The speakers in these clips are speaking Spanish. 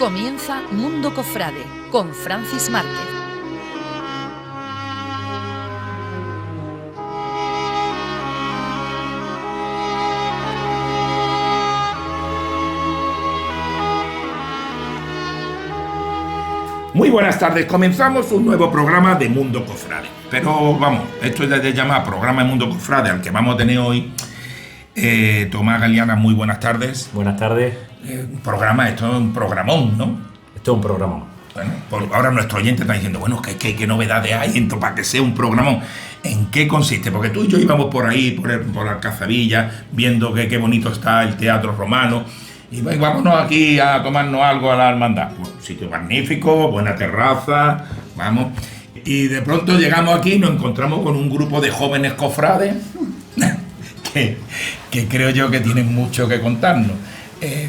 Comienza Mundo Cofrade con Francis Márquez. Muy buenas tardes, comenzamos un nuevo programa de Mundo Cofrade. Pero vamos, esto es de llamar programa de Mundo Cofrade, al que vamos a tener hoy. Tomás Galeana, muy buenas tardes. Buenas tardes. Esto es un programón, ¿no? Esto es un programón. Bueno, ahora nuestro oyente está diciendo, bueno, ¿qué novedades hay para que sea un programón? ¿En qué consiste? Porque tú y yo íbamos por ahí, por Alcazabilla, viendo qué bonito está el Teatro Romano. Y vámonos aquí a tomarnos algo a la hermandad. Pues, sitio magnífico, buena terraza, vamos. Y de pronto llegamos aquí y nos encontramos con un grupo de jóvenes cofrades que creo yo que tienen mucho que contarnos.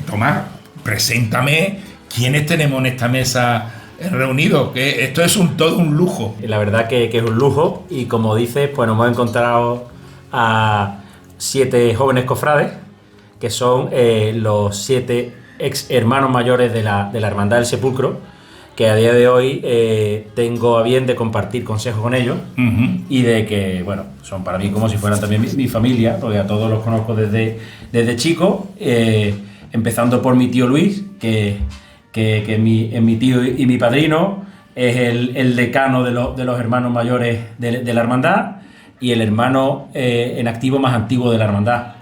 Tomás, preséntame quiénes tenemos en esta mesa reunidos, que esto es todo un lujo. La verdad que es un lujo, y como dices, pues nos hemos encontrado a 7 jóvenes cofrades, que son los 7 ex hermanos mayores de la Hermandad del Sepulcro, que a día de hoy tengo a bien de compartir consejos con ellos. Uh-huh. Y de que, bueno, son para mí como si fueran también mi familia, porque a todos los conozco desde chico, empezando por mi tío Luis, que es mi tío y mi padrino, es el decano de los hermanos mayores de la hermandad, y el hermano en activo más antiguo de la hermandad.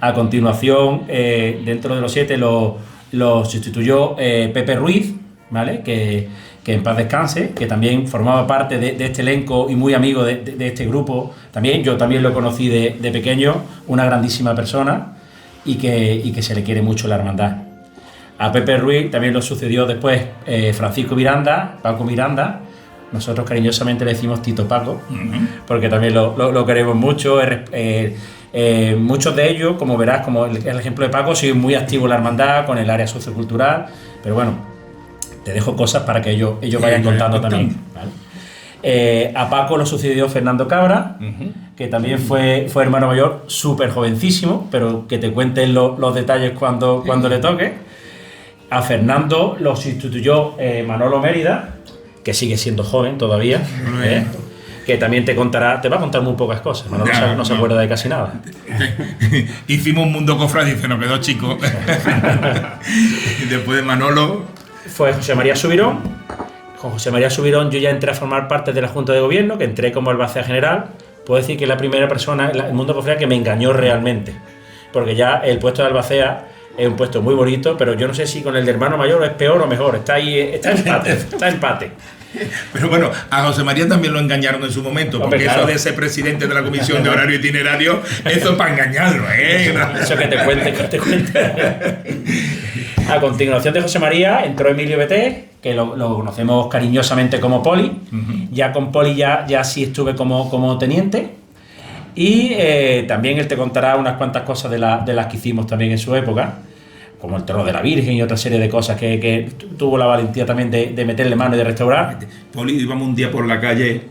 A continuación, dentro de los 7 lo sustituyó Pepe Ruiz, ¿vale? Que en paz descanse, que también formaba parte de este elenco y muy amigo de este grupo. Yo también lo conocí de pequeño, una grandísima persona, y que se le quiere mucho la hermandad. A Pepe Ruiz también lo sucedió después Francisco Miranda, Paco Miranda. Nosotros cariñosamente le decimos Tito Paco, uh-huh, porque también lo queremos mucho. Muchos de ellos, como verás, como el ejemplo de Paco, siguen muy activos en la hermandad con el área sociocultural, pero bueno, te dejo cosas para que ellos vayan contando también, ¿vale? A Paco lo sucedió Fernando Cabra, uh-huh, que también fue hermano mayor, súper jovencísimo, pero que te cuenten los detalles cuando le toque. A Fernando lo sustituyó Manolo Mérida, que sigue siendo joven todavía, que también te va a contar muy pocas cosas. Manolo no se acuerda de casi nada. Hicimos un Mundo Cofrade y se nos quedó chico. Y después de Manolo fue José María Subirón. Con José María Subirón yo ya entré a formar parte de la Junta de Gobierno, que entré como albacea general. Puedo decir que es la primera persona en el mundo cofrade que me engañó realmente, porque ya el puesto de albacea es un puesto muy bonito, pero yo no sé si con el de hermano mayor es peor o mejor. Está empate. Pero bueno, a José María también lo engañaron en su momento, porque claro, eso de ser presidente de la Comisión de Horario Itinerario, eso es para engañarlo, Eso que te cuente. A continuación de José María entró Emilio Beté, que lo conocemos cariñosamente como Poli. Uh-huh. Ya con Poli ya sí estuve como teniente. Y también él te contará unas cuantas cosas de las que hicimos también en su época, como el Trono de la Virgen y otra serie de cosas que tuvo la valentía también de meterle mano y de restaurar. Poli, íbamos un día por la calle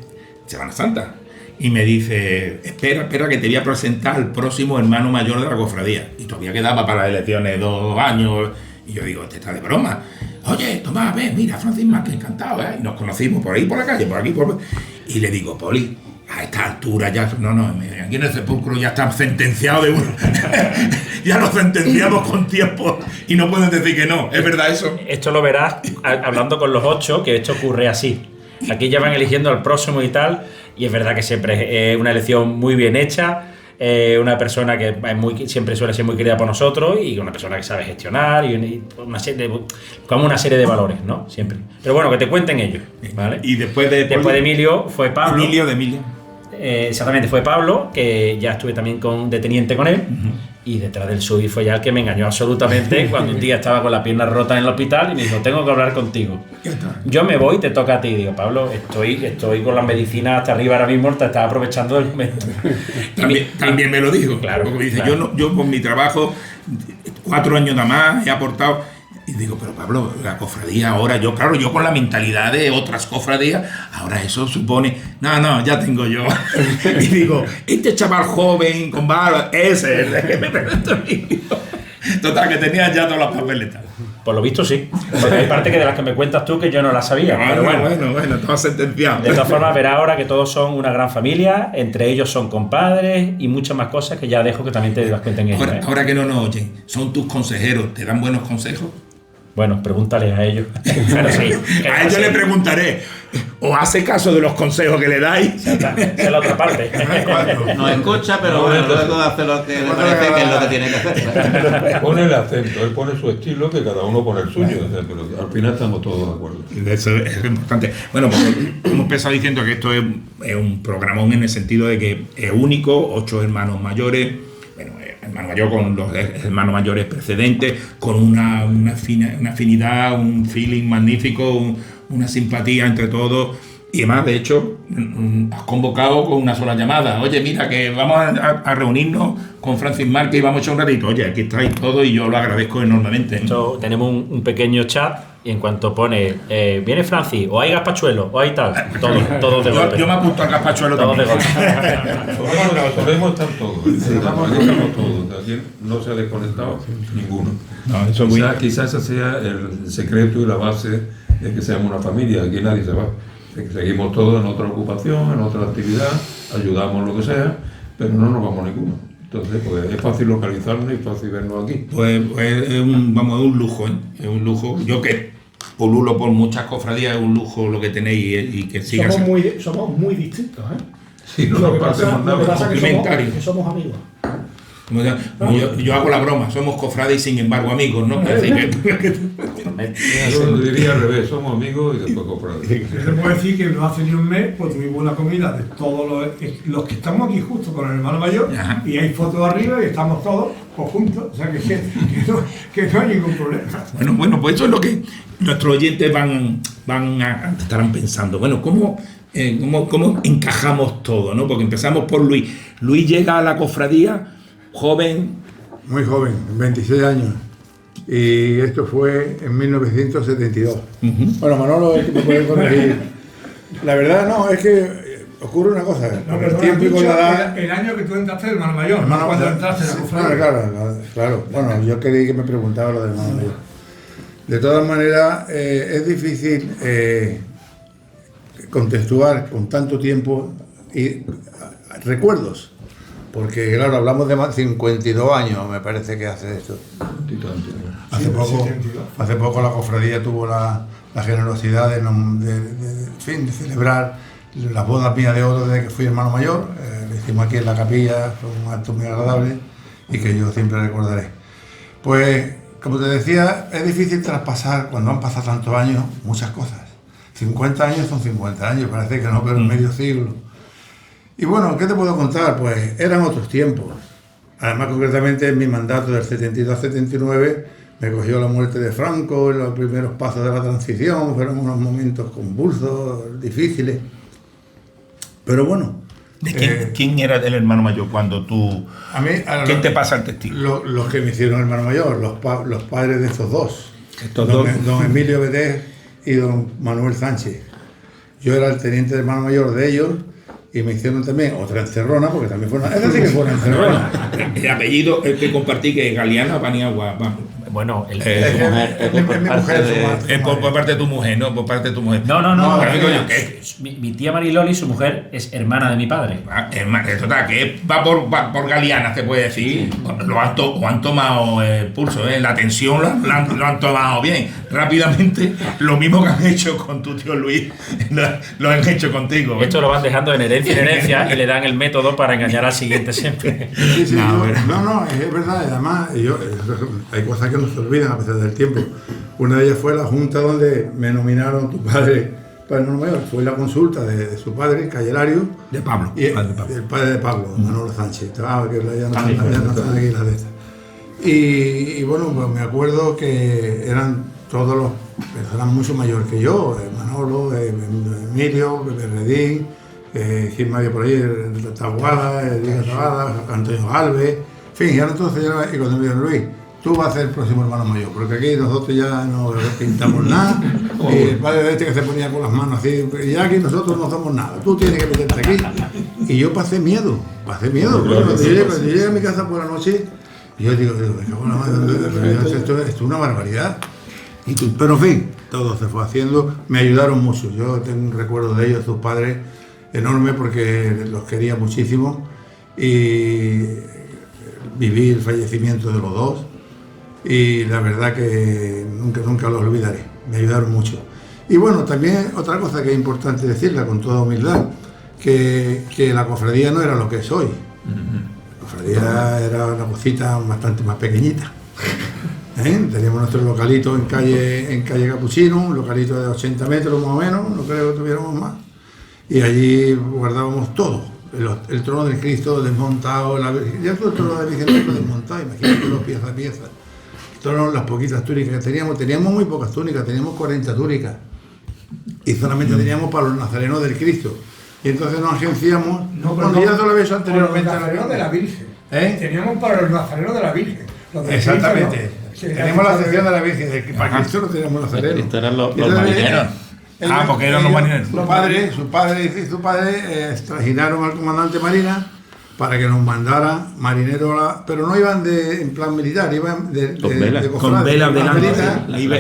Semana Santa y me dice, espera que te voy a presentar al próximo hermano mayor de la cofradía. Y todavía quedaba para las elecciones 2 años. Y yo digo, está de broma. Oye, Tomás, ven, mira, Francis Márquez, encantado, ¿eh? Y nos conocimos por ahí por la calle, por aquí, y le digo, Poli, a esta altura ya, aquí en el Sepulcro ya está sentenciado de uno. Ya lo sentenciamos con tiempo y no puedes decir que no. ¿Es verdad eso? Esto lo verás hablando con los 8, que esto ocurre así. Aquí ya van eligiendo al próximo y tal, y es verdad que siempre es una elección muy bien hecha. Una persona que siempre suele ser muy querida por nosotros, y una persona que sabe gestionar y una serie de valores, ¿no? Siempre. Pero bueno, que te cuenten ellos, ¿vale? Y después de Emilio fue Pablo. Emilio. Exactamente, fue Pablo, que ya estuve también de teniente con él. Uh-huh. Y detrás del Subi fue ya el que me engañó absolutamente cuando un día estaba con la pierna rota en el hospital y me dijo, tengo que hablar contigo. Yo me voy, te toca a ti. Digo, Pablo, estoy con las medicinas hasta arriba ahora mismo, te estaba aprovechando del momento. También me lo dijo. Claro. Porque dice, claro. Yo con mi trabajo, 4 años nada más, he aportado. Y digo, pero Pablo, la cofradía ahora, yo con la mentalidad de otras cofradías, ahora eso supone, no, ya tengo yo. Y digo, este chaval joven con barba, ese es el que me presentó a mí. Total, que tenía ya todas las papeletas. Por lo visto sí. Porque hay parte que de las que me cuentas tú que yo no las sabía. Pero Bueno, estaba sentenciado. De todas formas, verás ahora que todos son una gran familia, entre ellos son compadres y muchas más cosas que ya dejo que también te las cuenten ellos. Ahora que no nos oyen, son tus consejeros, ¿te dan buenos consejos? Bueno, pregúntales a ellos. Pero sí, a ellos le preguntaré, ¿o hace caso de los consejos que le dais? Esa es la otra parte. Nos escucha, pero bueno, luego hace lo que le parece que es lo que tiene que hacer. Pone el acento, él pone su estilo, que cada uno pone el suyo, o sea, pero al final estamos todos de acuerdo. Eso es importante. Bueno, pues hemos empezado diciendo que esto es un programón en el sentido de que es único, 8 hermanos mayores, bueno, hermano mayor con los hermanos mayores precedentes, con una afinidad, un feeling magnífico, una simpatía entre todos. Y además, de hecho, has convocado con una sola llamada. Oye, mira, que vamos a reunirnos con Francis Márquez y vamos a echar un ratito. Oye, aquí estáis todos y yo lo agradezco enormemente. Tenemos un pequeño chat y en cuanto pone viene Francis, o hay gazpachuelo, o hay tal, todos de golpe. Yo me apunto al gazpachuelo todos también. de golpe. Solemos estar todos. Estamos todos. Aquí no se ha desconectado ninguno. No, eso es muy... Quizás ese sea el secreto y la base de que seamos una familia. Aquí nadie se va. Seguimos todos en otra ocupación, en otra actividad, ayudamos lo que sea, pero no nos vamos ninguno. Entonces, pues es fácil localizarnos y fácil vernos aquí. Pues es un lujo, ¿eh? Es un lujo. Yo que pululo por muchas cofradías, es un lujo lo que tenéis y que sigas. Somos muy distintos, ¿eh? Sí, no Lo nos que pasa parecemos nada. es que complementarios. somos amigos. Yo hago la broma, somos cofrades y sin embargo amigos, ¿no? Así que... Yo diría al revés, somos amigos y después cofrades. Te puedo decir que no hace ni un mes, pues tuvimos una comida de todos los que estamos aquí justo con el hermano mayor. Ajá. Y hay fotos arriba y estamos todos pues, juntos, o sea que no hay ningún problema. Bueno, pues eso es lo que nuestros oyentes estarán pensando. Bueno, ¿cómo encajamos todo, ¿no? Porque empezamos por Luis. Luis llega a la cofradía joven. Muy joven, 26 años. Y esto fue en 1972. Bueno, Manolo es que me puede corregir. La verdad, no, es que ocurre una cosa. Con el tiempo y con la edad. El año que tú entraste el hermano mayor, no cuando entraste en la cofradía. Claro. Bueno, yo quería que me preguntaba lo del hermano mayor. De todas maneras, es difícil contextuar con tanto tiempo y recuerdos. Porque, claro, hablamos de más de 52 años, me parece que hace esto. Hace poco la cofradía tuvo la generosidad de celebrar las bodas mías de oro desde que fui hermano mayor. Lo hicimos aquí en la capilla, fue un acto muy agradable y que yo siempre recordaré. Pues, como te decía, es difícil traspasar, cuando han pasado tantos años, muchas cosas. 50 años son 50 años, parece que no, pero medio siglo. Y bueno, ¿qué te puedo contar? Pues eran otros tiempos. Además, concretamente, en mi mandato del 72 al 79, me cogió la muerte de Franco, en los primeros pasos de la transición, fueron unos momentos convulsos, difíciles. Pero bueno. ¿Quién era el hermano mayor cuando tú... ¿Quién te pasa el testigo? Los que me hicieron hermano mayor, los padres de estos dos. Dos. Don Emilio Betés y don Manuel Sánchez. Yo era el teniente de hermano mayor de ellos. Y me hicieron también otra encerrona, porque también fue una... Es decir, que fue una encerrona. El apellido el que compartí, que es Galeana Paniagua. Bueno, es por parte de tu mujer, ¿no? Por parte de tu mujer. No. Mi tía Mariloli, su mujer, es hermana de mi padre. Total, que va por Galeana, se puede decir. Lo han tomado el pulso, ¿eh? La tensión lo han tomado bien. Rápidamente, lo mismo que han hecho con tu tío Luis, lo han hecho contigo. Esto lo van dejando en herencia y le dan el método para engañar al siguiente siempre. Sí, no, es verdad. Además, hay cosas que no se olvidan a pesar del tiempo. Una de ellas fue la junta donde me nominaron tu padre para el hermano mayor. Fue la consulta de su padre, Cayelario. De Pablo. Y el padre de Pablo, Manolo Sánchez. Que ya no están aquí las de estas. Y bueno, pues me acuerdo que eran todos los personas mucho mayor que yo. Manolo, Emilio, Berredín, Gil Mario por ahí, Taboada, Liga Taboada, Antonio Alves. En fin, ya entonces y cuando me dijeron, Luis, tú vas a ser el próximo hermano mayor, porque aquí nosotros ya no pintamos nada, y el padre de este que se ponía con las manos así, y ya aquí nosotros no somos nada, tú tienes que meterte aquí. Y yo pasé miedo, porque cuando yo llegué a mi casa por la noche, yo digo, me cago en la madre, esto es una barbaridad. Pero en fin, todo se fue haciendo, me ayudaron mucho, yo tengo un recuerdo de ellos, sus padres, enorme, porque los quería muchísimo y viví el fallecimiento de los dos y la verdad que nunca los olvidaré, me ayudaron mucho. Y bueno, también otra cosa que es importante decirla con toda humildad, que la cofradía no era lo que es hoy. La cofradía era una cosita bastante más pequeñita. Teníamos nuestro localito en calle Capuchino, un localito de 80 metros más o menos, no creo que tuviéramos más. Y allí guardábamos todo, el trono del Cristo desmontado, ya todo el trono del Cristo desmontado, imagínate pieza a pieza. Todas las poquitas túnicas que teníamos muy pocas túnicas, teníamos 40 túnicas. Y solamente teníamos para los nazarenos del Cristo. Y entonces nos agenciamos, ya te lo había hecho anteriormente. Para los nazarenos de la Virgen. Teníamos para los nazarenos de la Virgen. Exactamente. Teníamos la sección de la Virgen, para Cristo no teníamos nazarenos. Esto eran los marineros. Porque eran los marineros. Su padre trajinaron al comandante Marina para que nos mandara marineros, pero no iban en plan militar, iban de con velas delante.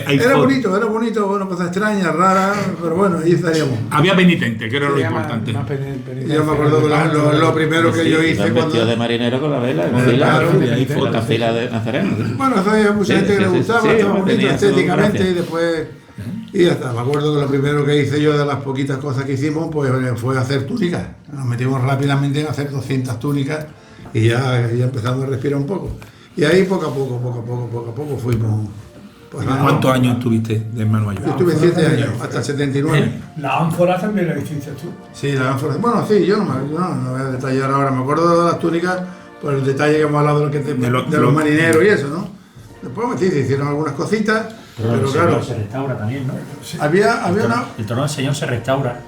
Era bonito, una cosa extraña, rara, pero bueno, ahí estaríamos. Había penitente, que era lo importante. Yo me acuerdo que lo primero que yo hice vestido de marinero con la vela, con la fila de nazarenos. Bueno, eso había mucha gente que le gustaba, estaba bonito estéticamente y después... Y ya está, me acuerdo que lo primero que hice yo de las poquitas cosas que hicimos pues fue hacer túnicas. Nos metimos rápidamente en hacer 200 túnicas y ya empezamos a respirar un poco. Y ahí poco a poco fuimos... Pues, ¿Cuántos años estuviste de hermano mayor? Yo estuve 7 años, hasta el 79. La ánfora también la hiciste tú. Sí, la ánfora. Bueno, sí, yo no voy a detallar ahora. Me acuerdo de las túnicas por el detalle que hemos hablado de los marineros y eso, ¿no? Después sí, se hicieron algunas cositas. Pero claro, se restaura también, ¿no? Había una... El trono del Señor se restaura.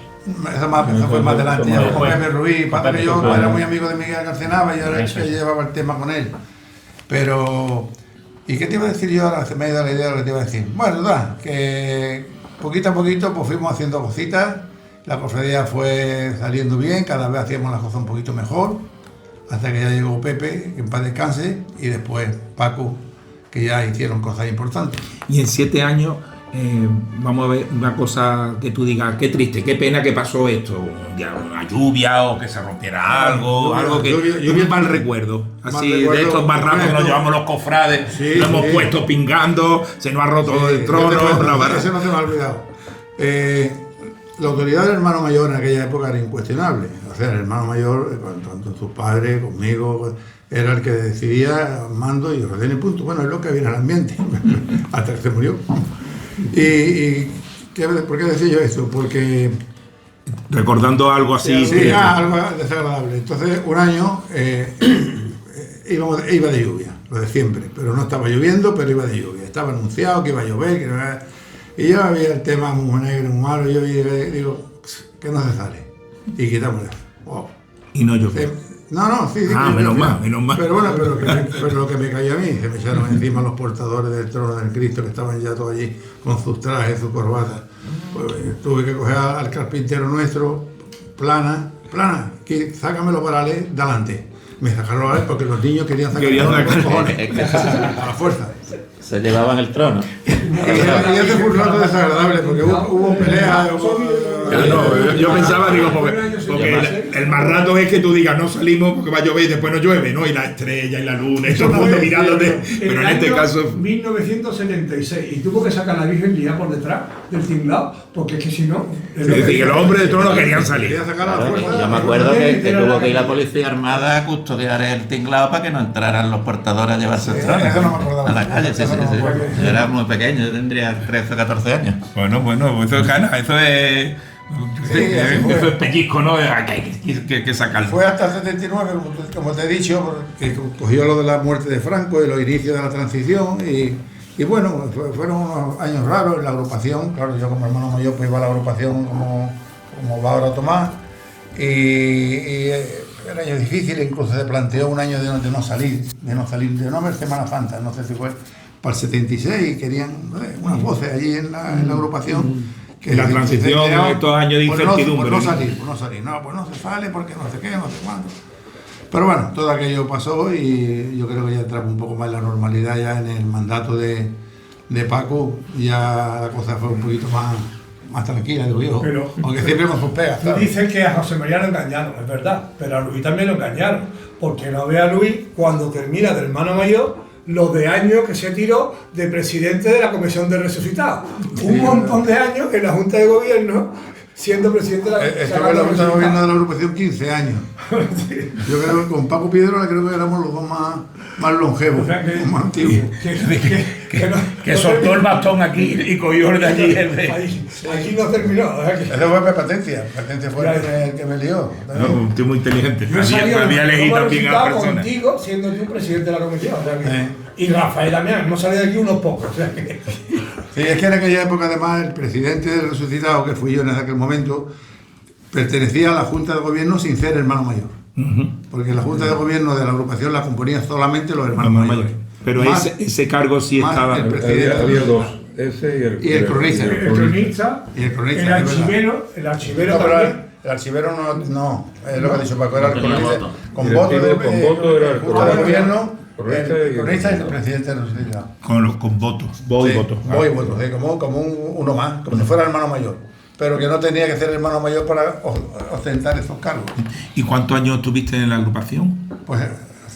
Esa fue más adelante, ya con Pepe Ruiz, padre que yo era muy amigo de Miguel Carcenaba y yo era el que llevaba el tema con él. Pero... ¿Y qué te iba a decir yo ahora? Se me ha ido la idea de lo que te iba a decir. Bueno, que poquito a poquito pues fuimos haciendo cositas, la cofradía fue saliendo bien, cada vez hacíamos las cosas un poquito mejor, hasta que ya llegó Pepe, que en paz descanse, y después Paco, que ya hicieron cosas importantes. Y en 7 años, vamos a ver una cosa que tú digas, qué triste, qué pena que pasó esto, una lluvia o que se rompiera algo que un mal recuerdo, así de estos barrancos que nos llevamos los cofrades, lo hemos puesto pingando, se nos ha roto el trono, eso no se me ha olvidado. La autoridad del hermano mayor en aquella época era incuestionable, o sea, el hermano mayor, tanto sus padres, conmigo, era el que decidía mando y orden y punto. Bueno, es lo que había en el ambiente, hasta que se murió. ¿Por qué decía yo esto? Porque... recordando algo así... Sí, algo desagradable. Entonces, un año iba de lluvia, lo de siempre, pero no estaba lloviendo, pero iba de lluvia. Estaba anunciado que iba a llover, y yo había el tema muy negro, muy malo, y yo digo, que no se sale. Y quitamos eso. Wow. Y no llovió. Sí. Menos mal. Pero bueno, pero lo que me cayó a mí, se me echaron encima los portadores del trono del Cristo que estaban ya todos allí con sus trajes, sus corbatas. Pues, tuve que coger al carpintero nuestro, plana, que sácame los varales delante. Me sacaron los varales porque los niños querían sacar los cojones a la fuerza. Se llevaban el trono. Y ese fue un rato desagradable porque hubo peleas. Yo pensaba, digo, porque el más rato es que tú digas, no salimos porque va a llover y después no llueve, ¿no? Y la estrella y la luna, y todo el mundo mirándote. Pero en este caso. 1976, y tuvo que sacar a la Virgen ya por detrás del tinglado, porque es que si no. Es decir, que los hombres de trono querían salir. Yo me acuerdo que tuvo que ir la policía armada a custodiar el tinglado para que no entraran los portadores a llevarse el trono a la calle. Sí. Yo era muy pequeño, yo tendría 13 o 14 años. Bueno, eso es gana, eso es. Eso es pellizco, ¿no? Que sacarlo. Fue hasta el 79, como te he dicho, que cogió lo de la muerte de Franco y los inicios de la transición. Y bueno, fueron unos años raros en la agrupación. Claro, yo como hermano mayor pues iba a la agrupación como va ahora Tomás. Y era año difícil, incluso se planteó un año de no salir, de no haber Semana Santa, no sé si fue para el 76, querían unas voces allí en la agrupación. Que la transición, estos años de incertidumbre. Pues no se sale porque no sé qué, no sé cuándo. Pero bueno, todo aquello pasó y yo creo que ya entramos un poco más en la normalidad ya en el mandato de de Paco ya la cosa fue un poquito más tranquila, digo yo. Pero- Aunque siempre con sus pegas, Tú claro. dices que a José María lo engañaron, es verdad, pero a Luis también lo engañaron, porque no ve a Luis cuando termina de hermano mayor los de años que se tiró de presidente de la Comisión de Resucitados. Un montón de años en la Junta de Gobierno siendo presidente de la Estuve en la Junta de Gobierno de la agrupación 15 años. Yo creo que con Paco Piedrola creo que éramos los dos más longevos, O sea que- más antiguos. Que soltó el bastón aquí y cogió el de allí. El de... Aquí no terminó. o sea que- Ese fue Patencia. Patencia fue el que me lió. No, un tío muy inteligente. Yo he salido Sabía elegir como también a la resultado persona. contigo siendo tú presidente de la comisión. o sea que- Y Rafael también, hemos salido de aquí unos pocos. o sea que- Sí, es que en aquella época además el presidente del resucitado, que fui yo en aquel momento, pertenecía a la Junta de Gobierno sin ser hermano mayor. Porque la Junta de Gobierno de la agrupación la componían solamente los hermanos mayores. Pero Más- ese cargo sí más estaba. el presidente. Había dos, ese Y el cronista. El cronista, Y el cronista, el es verdad. archivero No, pero también. el archivero no, es lo que ha dicho Paco, era el Tenía cronista. voto. Con voto Con voto era el Junta de Gobierno, cronista el y cronista y el el presidente del resucitado. Con votos. Voz y Sí, votos. voy y voto, sí, como uno más, como si fuera hermano mayor. Pero que no tenía que ser hermano mayor para ostentar esos cargos. ¿Y cuántos años tuviste en la agrupación? Pues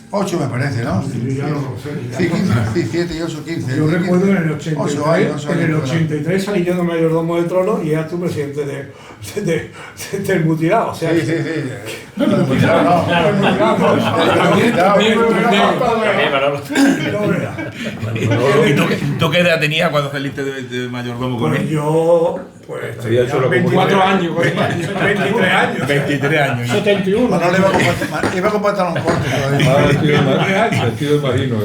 8 me parece, ¿no? Yo ya no lo sé. ya Sí, no- 15, sí, 7 y 8, 15. Yo recuerdo en el 8 83, años, en el 83 salí yo de mayordomo de trono y eras tú presidente del mutilado. O sea, Sí, sí, sí. No, no, ¿Y tú qué edad tenías cuando saliste de mayordomo con Pues él? yo, pues, Había hecho la 24 comunión. años, 23 años. 23 años. 71. Manolo iba con pantalón corto todavía. Vestido de marino.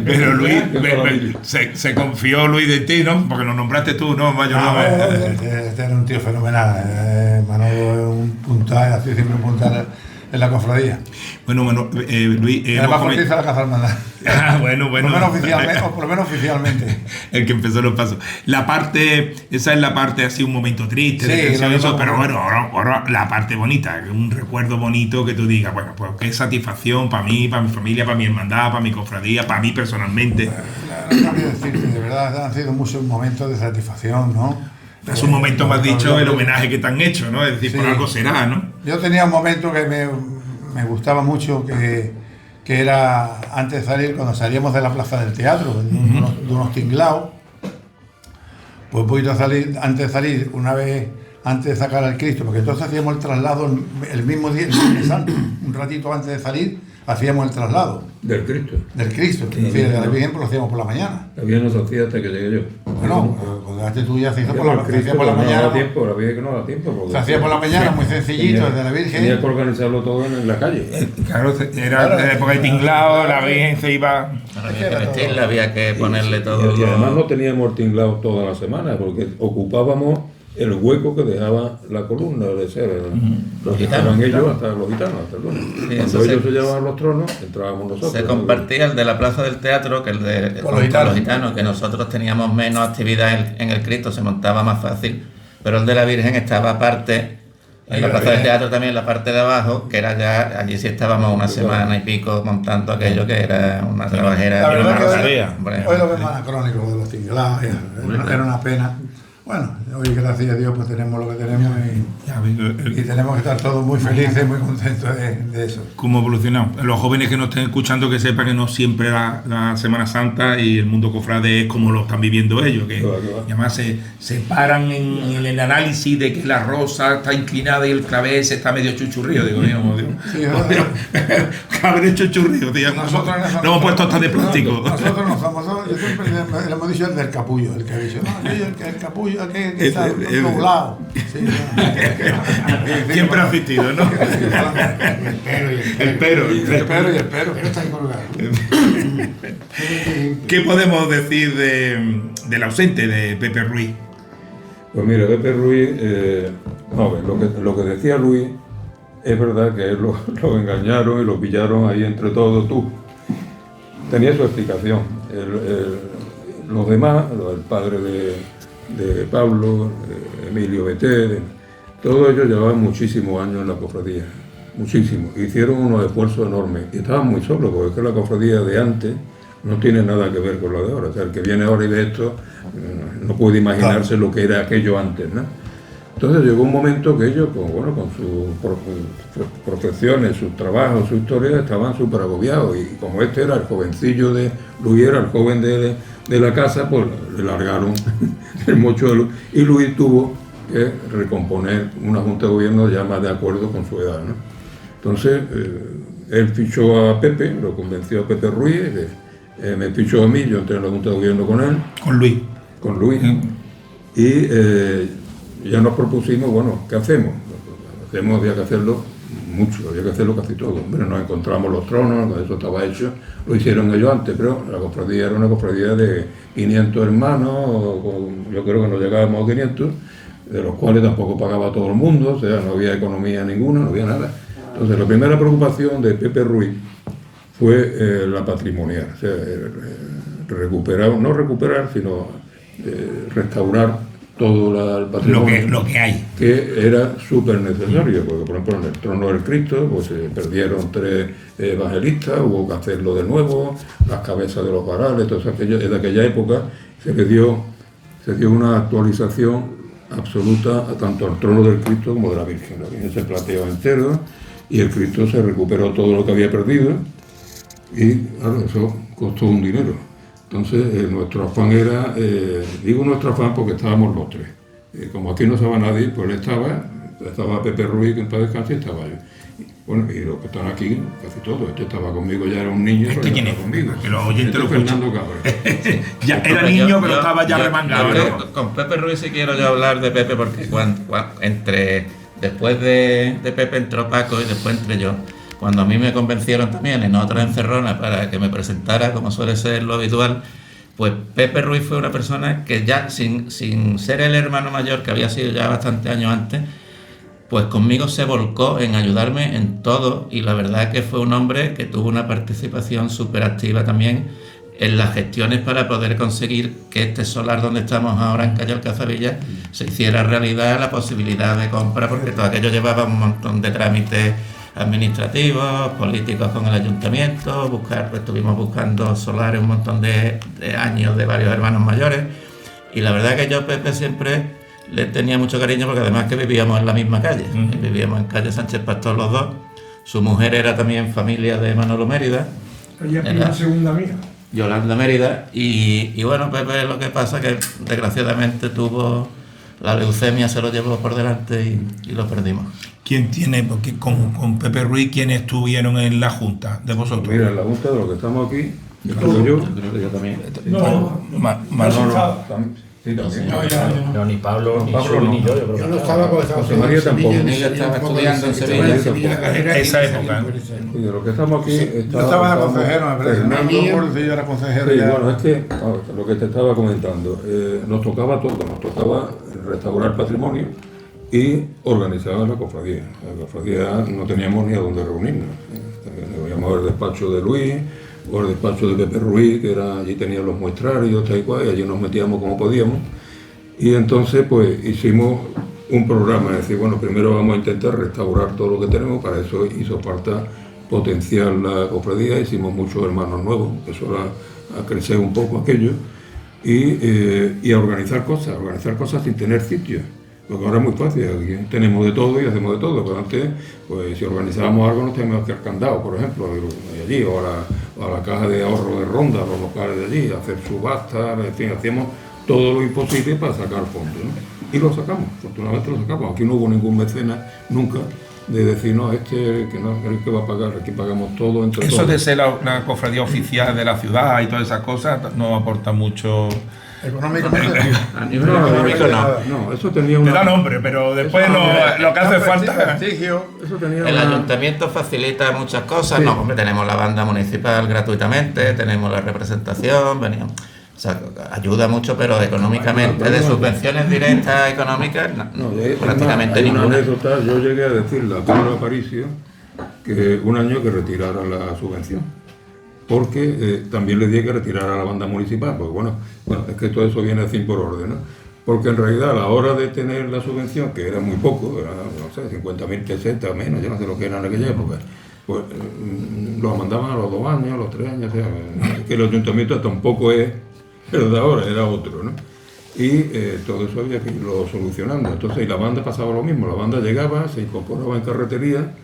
Pero Luis, Qué maravilla. se confió Luis de ti, ¿no? Porque nos nombraste tú, ¿no? Mayordomo. Este era un tío fenomenal. Manolo es un puntal, ha sido siempre un puntal en la cofradía. Bueno, Luis. Era más cortiza la caza hermandad. Ah, bueno. Por lo menos oficialmente. O por lo menos oficialmente. El que empezó los pasos. La parte, esa es la parte así, un momento triste, Sí, de tensión, lo eso, mismo. pero bueno, ahora la parte bonita, un recuerdo bonito que tú digas, bueno, pues qué satisfacción para mí, para mi familia, para mi hermandad, para mi cofradía, para mí personalmente. No sabría decirte, de verdad, han sido muchos momentos de satisfacción, ¿no? Es un momento, me has dicho, el homenaje que te han hecho, ¿no? Es decir, Sí. por algo será, ¿no? Yo tenía un momento que me gustaba mucho, que era antes de salir, cuando salíamos de la plaza del teatro, de unos tinglaos, pues voy a salir, antes de salir, una vez antes de sacar al Cristo, porque entonces hacíamos el traslado el mismo día, el Viernes Santo, un ratito antes de salir, hacíamos el traslado Del Cristo. del Cristo, es decir, de la Virgen pues lo hacíamos por la mañana. Había no se hacía hasta que llegué yo. Bueno, cuando llegaste tú ya se hizo por El la, se Cristo hacía por la no mañana. daba tiempo, la vida que no da tiempo. porque Se hacía por la mañana, muy sencillito, desde la Virgen. Tenía que organizarlo todo en la calle. Claro, era la época de tinglado, la Virgen se iba... Había que vestirla, había que ponerle todo. Y además no teníamos el tinglado toda la semana, porque ocupábamos el hueco que dejaba la columna de ser. Los gitanos, gitanos, ellos claro. hasta los gitanos, hasta el lunes. Sí, Cuando eso ellos se- se llevaban los tronos, entrábamos nosotros. Se compartía el de la Plaza del Teatro que el de Con los gitanos. que nosotros teníamos menos actividad en el Cristo, se montaba más fácil, pero el de la Virgen estaba aparte, en la Plaza del Teatro también, en la parte de abajo, que era ya, allí sí estábamos una semana y pico montando aquello, que era una trabajera. La y verdad una que rosalía. hoy lo vemos anacrónico de los tinglados, era una pena. Bueno, hoy gracias a Dios pues tenemos lo que tenemos y tenemos que estar todos muy felices, muy contentos de eso. ¿Cómo ha evolucionado? Los jóvenes que nos estén escuchando que sepan que no siempre la Semana Santa y el mundo cofrade es como lo están viviendo ellos, que Claro. y además se paran en el análisis de que la rosa está inclinada y el clavel se está medio chuchurrío. Digo, Sí, es verdad. clavel chuchurrío, tío. Nosotros en eso Lo hemos puesto hasta de plástico. Nosotros no somos, yo siempre le hemos dicho el del capullo, el que ha dicho, no, el capullo, aquel que está doblado. Sí, Siempre ha asistido, ¿no? El pero. el pero está colgado. ¿Qué podemos decir del ausente de Pepe Ruiz? Pues mira, Pepe Ruiz, vamos a ver, lo que decía Luis, es verdad que él lo engañaron y lo pillaron ahí entre todos, tú. Tenía su explicación. Los demás, el padre de Pablo, Emilio Beté, todos ellos llevaban muchísimos años en la cofradía, muchísimos. Hicieron unos esfuerzos enormes y estaban muy solos, porque es que la cofradía de antes no tiene nada que ver con la de ahora. O sea, el que viene ahora y ve esto no puede imaginarse lo que era aquello antes, ¿no? Entonces llegó un momento que ellos, con sus profesiones, sus trabajos, su historia, estaban súper agobiados. Y como este era el jovencillo de Luis, era el joven de la casa, pues le largaron el mochuelo y Luis tuvo que recomponer una junta de gobierno ya más de acuerdo con su edad, ¿no? Entonces, él fichó a Pepe, lo convenció a Pepe Ruiz, me fichó a mí, yo entré en la junta de gobierno con él. Con Luis. Con Luis. Y ya nos propusimos, bueno, ¿qué hacemos? Había que hacerlo mucho, había que hacerlo casi todo. Bueno, nos encontramos los tronos, cuando eso estaba hecho, lo hicieron ellos antes, pero la cofradía era una cofradía de 500 hermanos, yo creo que no llegábamos a 500, de los cuales tampoco pagaba todo el mundo, o sea, no había economía ninguna, no había nada. Entonces, la primera preocupación de Pepe Ruiz fue la patrimonial, o sea, sino restaurar todo el patrimonio. Lo que hay. Que era súper necesario, porque por ejemplo en el trono del Cristo pues se perdieron 3 evangelistas, hubo que hacerlo de nuevo, las cabezas de los varales, todo eso, desde aquella época se dio una actualización absoluta tanto al trono del Cristo como de la Virgen. La Virgen se plateó entero y el Cristo se recuperó todo lo que había perdido y claro, eso costó un dinero. Entonces nuestro afán era, digo nuestro afán porque estábamos los 3. Como aquí no estaba nadie, pues él estaba Pepe Ruiz, que en paz descanse, y estaba yo. Bueno, y los que están aquí, casi todos. Este estaba conmigo, ya era un niño. ¿Este quién es? Conmigo. Que los oyentes lo Fernando Cabra. Ya era niño, pero estaba ya remangado, ¿no? Con Pepe Ruiz sí quiero yo hablar de Pepe, porque después de Pepe entró Paco y después entré yo. Cuando a mí me convencieron también en otra encerrona para que me presentara, como suele ser lo habitual, pues Pepe Ruiz fue una persona que ya sin ser el hermano mayor, que había sido ya bastantes años antes, pues conmigo se volcó en ayudarme en todo, y la verdad es que fue un hombre que tuvo una participación súper activa también en las gestiones para poder conseguir que este solar donde estamos ahora en Calle Alcazabilla se hiciera realidad, la posibilidad de compra, porque todo aquello llevaba un montón de trámites administrativos, políticos con el ayuntamiento, estuvimos buscando solares un montón de años de varios hermanos mayores, y la verdad que yo Pepe siempre le tenía mucho cariño, porque además que vivíamos en la misma calle, vivíamos en calle Sánchez Pastor los dos, su mujer era también familia de Manolo Mérida, ella es prima segunda mía, Yolanda Mérida, y bueno, Pepe lo que pasa que desgraciadamente tuvo la leucemia, se lo llevó por delante y lo perdimos. ¿Quién tiene, porque con Pepe Ruiz, quiénes estuvieron en la junta de vosotros? Mira, en la junta de los que estamos aquí, yo creo que yo también. Manolo. Sí, también. No, ni Pablo, ni Pablo Chuy, no. ni yo creo que Yo no estaba porque estaba José María tampoco. Ella estaba estudiando en Sevilla. Esa época. Sí, de los que estamos aquí, Yo estaba de consejero, me parece. Fernando, Yo era consejero. sí, ya. bueno, es que lo que te estaba comentando, nos tocaba todo, nos tocaba restaurar patrimonio y organizar la cofradía. La cofradía no teníamos ni a dónde reunirnos. Teníamos el despacho de Luis o el despacho de Pepe Ruiz, que era, allí tenían los muestrarios, tal y cual, y allí nos metíamos como podíamos. Y entonces pues hicimos un programa, es decir, bueno, primero vamos a intentar restaurar todo lo que tenemos, para eso hizo falta potenciar la cofradía, hicimos muchos hermanos nuevos, empezó a crecer un poco aquello, y a organizar cosas sin tener sitio, porque ahora es muy fácil, aquí tenemos de todo y hacemos de todo, pero antes, pues si organizábamos algo nos teníamos que ir al candado, por ejemplo, de allí, o a la caja de ahorro de Ronda, los locales de allí, hacer subastas, en fin, hacíamos todo lo imposible para sacar fondos, ¿no? Y lo sacamos, afortunadamente lo sacamos. Aquí no hubo ningún mecenas nunca de decir, no, que no, el que va a pagar, aquí pagamos todo entre Eso todos. de ser la cofradía oficial de la ciudad y todas esas cosas no aporta mucho. Económicamente. A nivel económico no. No, eso tenía Te una... da nombre, pero después lo que hace falta. Prestigio. Eso tenía El una... ayuntamiento facilita muchas cosas. Sí. No, hombre, tenemos la banda municipal gratuitamente, tenemos la representación, veníamos. O sea, ayuda mucho, pero económicamente, de subvenciones directas económicas, no, prácticamente hay una ninguna. anécdota, yo llegué a decirle a Pedro Aparicio que un año que retirara la subvención, porque también le dije que retirara la banda municipal, porque bueno, es que todo eso viene así por orden, ¿no? Porque en realidad a la hora de tener la subvención, que era muy poco, era, no sé, 50.000 pesetas menos, yo no sé lo que era en aquella época, pues lo mandaban a los 2 años, a los 3 años, o sea, que el ayuntamiento tampoco es el de ahora, era otro, ¿no? Y todo eso había que irlo solucionando. Entonces, y la banda pasaba lo mismo, la banda llegaba, se incorporaba en carretería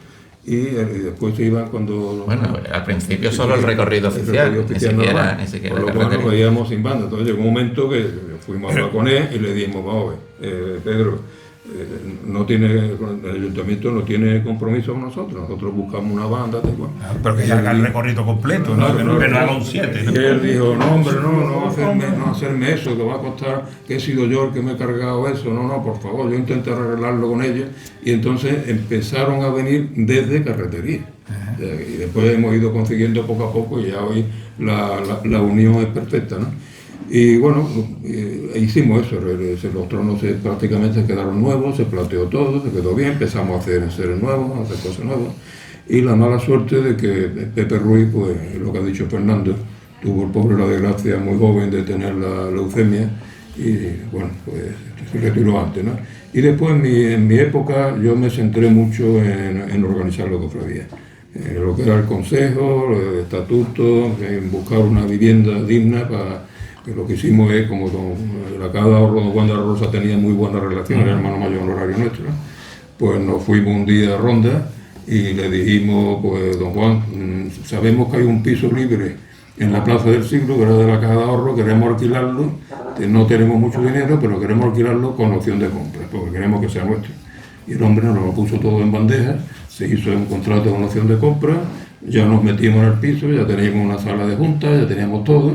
y después se iban cuando... Bueno, al principio solo el recorrido oficial, ni siquiera por lo cual nos veíamos sin banda. Entonces llegó un momento que fuimos a hablar con él y le dijimos, vamos a ver, Pedro, el ayuntamiento no tiene compromiso con nosotros buscamos una banda, tal cual. Pero que ya haga el recorrido completo, ¿no? Que no haga un 7. Y él dijo, no hombre, no hacerme eso, que va a costar, que he sido yo el que me he cargado eso, no, por favor, yo intenté arreglarlo con ella, y entonces empezaron a venir desde carretería. Y después hemos ido consiguiendo poco a poco, y ya hoy la unión es perfecta, ¿no? Y bueno, hicimos eso, los tronos prácticamente se quedaron nuevos, se plateó todo, se quedó bien, empezamos a hacer seres nuevos, a hacer cosas nuevas. Y la mala suerte de que Pepe Ruiz, pues lo que ha dicho Fernando, tuvo el pobre la desgracia muy joven de tener la leucemia y bueno, pues se retiró antes, ¿no? Y después en mi época yo me centré mucho en organizar la cofradía. Lo que era el consejo, el estatuto, en buscar una vivienda digna para... Que lo que hicimos es, como la Caja de Ahorro don Juan de la Rosa tenía muy buena relación, era el hermano mayor honorario nuestro, ¿no? Pues nos fuimos un día a Ronda y le dijimos, pues don Juan, sabemos que hay un piso libre en la Plaza del Siglo, que era de la Caja de Ahorro, queremos alquilarlo, no tenemos mucho dinero, pero queremos alquilarlo con opción de compra, porque queremos que sea nuestro. Y el hombre nos lo puso todo en bandeja, se hizo un contrato con opción de compra, ya nos metimos en el piso, ya teníamos una sala de junta, ya teníamos todo.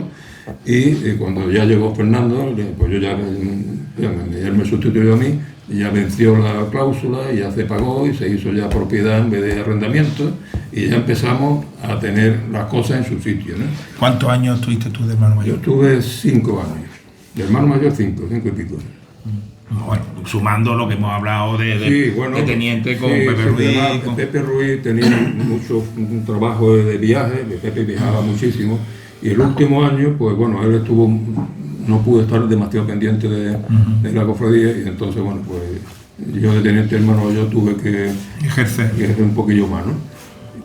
Y cuando ya llegó Fernando, pues él me sustituyó a mí, y ya venció la cláusula y ya se pagó y se hizo ya propiedad en vez de arrendamiento, y ya empezamos a tener las cosas en su sitio, ¿no? ¿Cuántos años tuviste tú de hermano mayor? Yo tuve 5 años, de hermano mayor 5 y pico. Bueno, sumando lo que hemos hablado de teniente con Pepe Ruiz. Además, Pepe Ruiz tenía mucho trabajo de viaje, Pepe viajaba muchísimo. Y el último año, pues bueno, él no pudo estar demasiado pendiente de la cofradía, y entonces, bueno, pues yo de teniente hermano mayor tuve que ejercer un poquillo más, ¿no?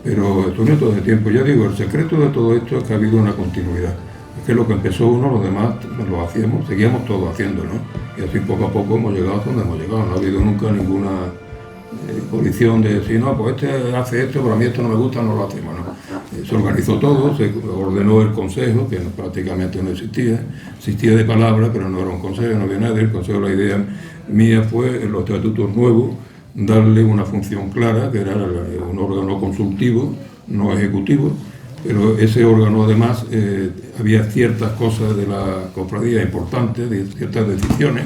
Pero estuve todo ese tiempo. Ya digo, el secreto de todo esto es que ha habido una continuidad. Es que lo que empezó uno, los demás lo hacíamos, seguíamos todos haciendo, ¿no? Y así poco a poco hemos llegado hasta donde hemos llegado. No ha habido nunca ninguna colisión de decir, no, pues este hace esto, pero a mí esto no me gusta, no lo hacemos, ¿no? Se organizó todo, se ordenó el consejo, que prácticamente no existía de palabra, pero no era un consejo, no había nada. El consejo, la idea mía fue en los estatutos nuevos darle una función clara, que era un órgano consultivo, no ejecutivo, pero ese órgano además había ciertas cosas de la cofradía importantes, de ciertas decisiones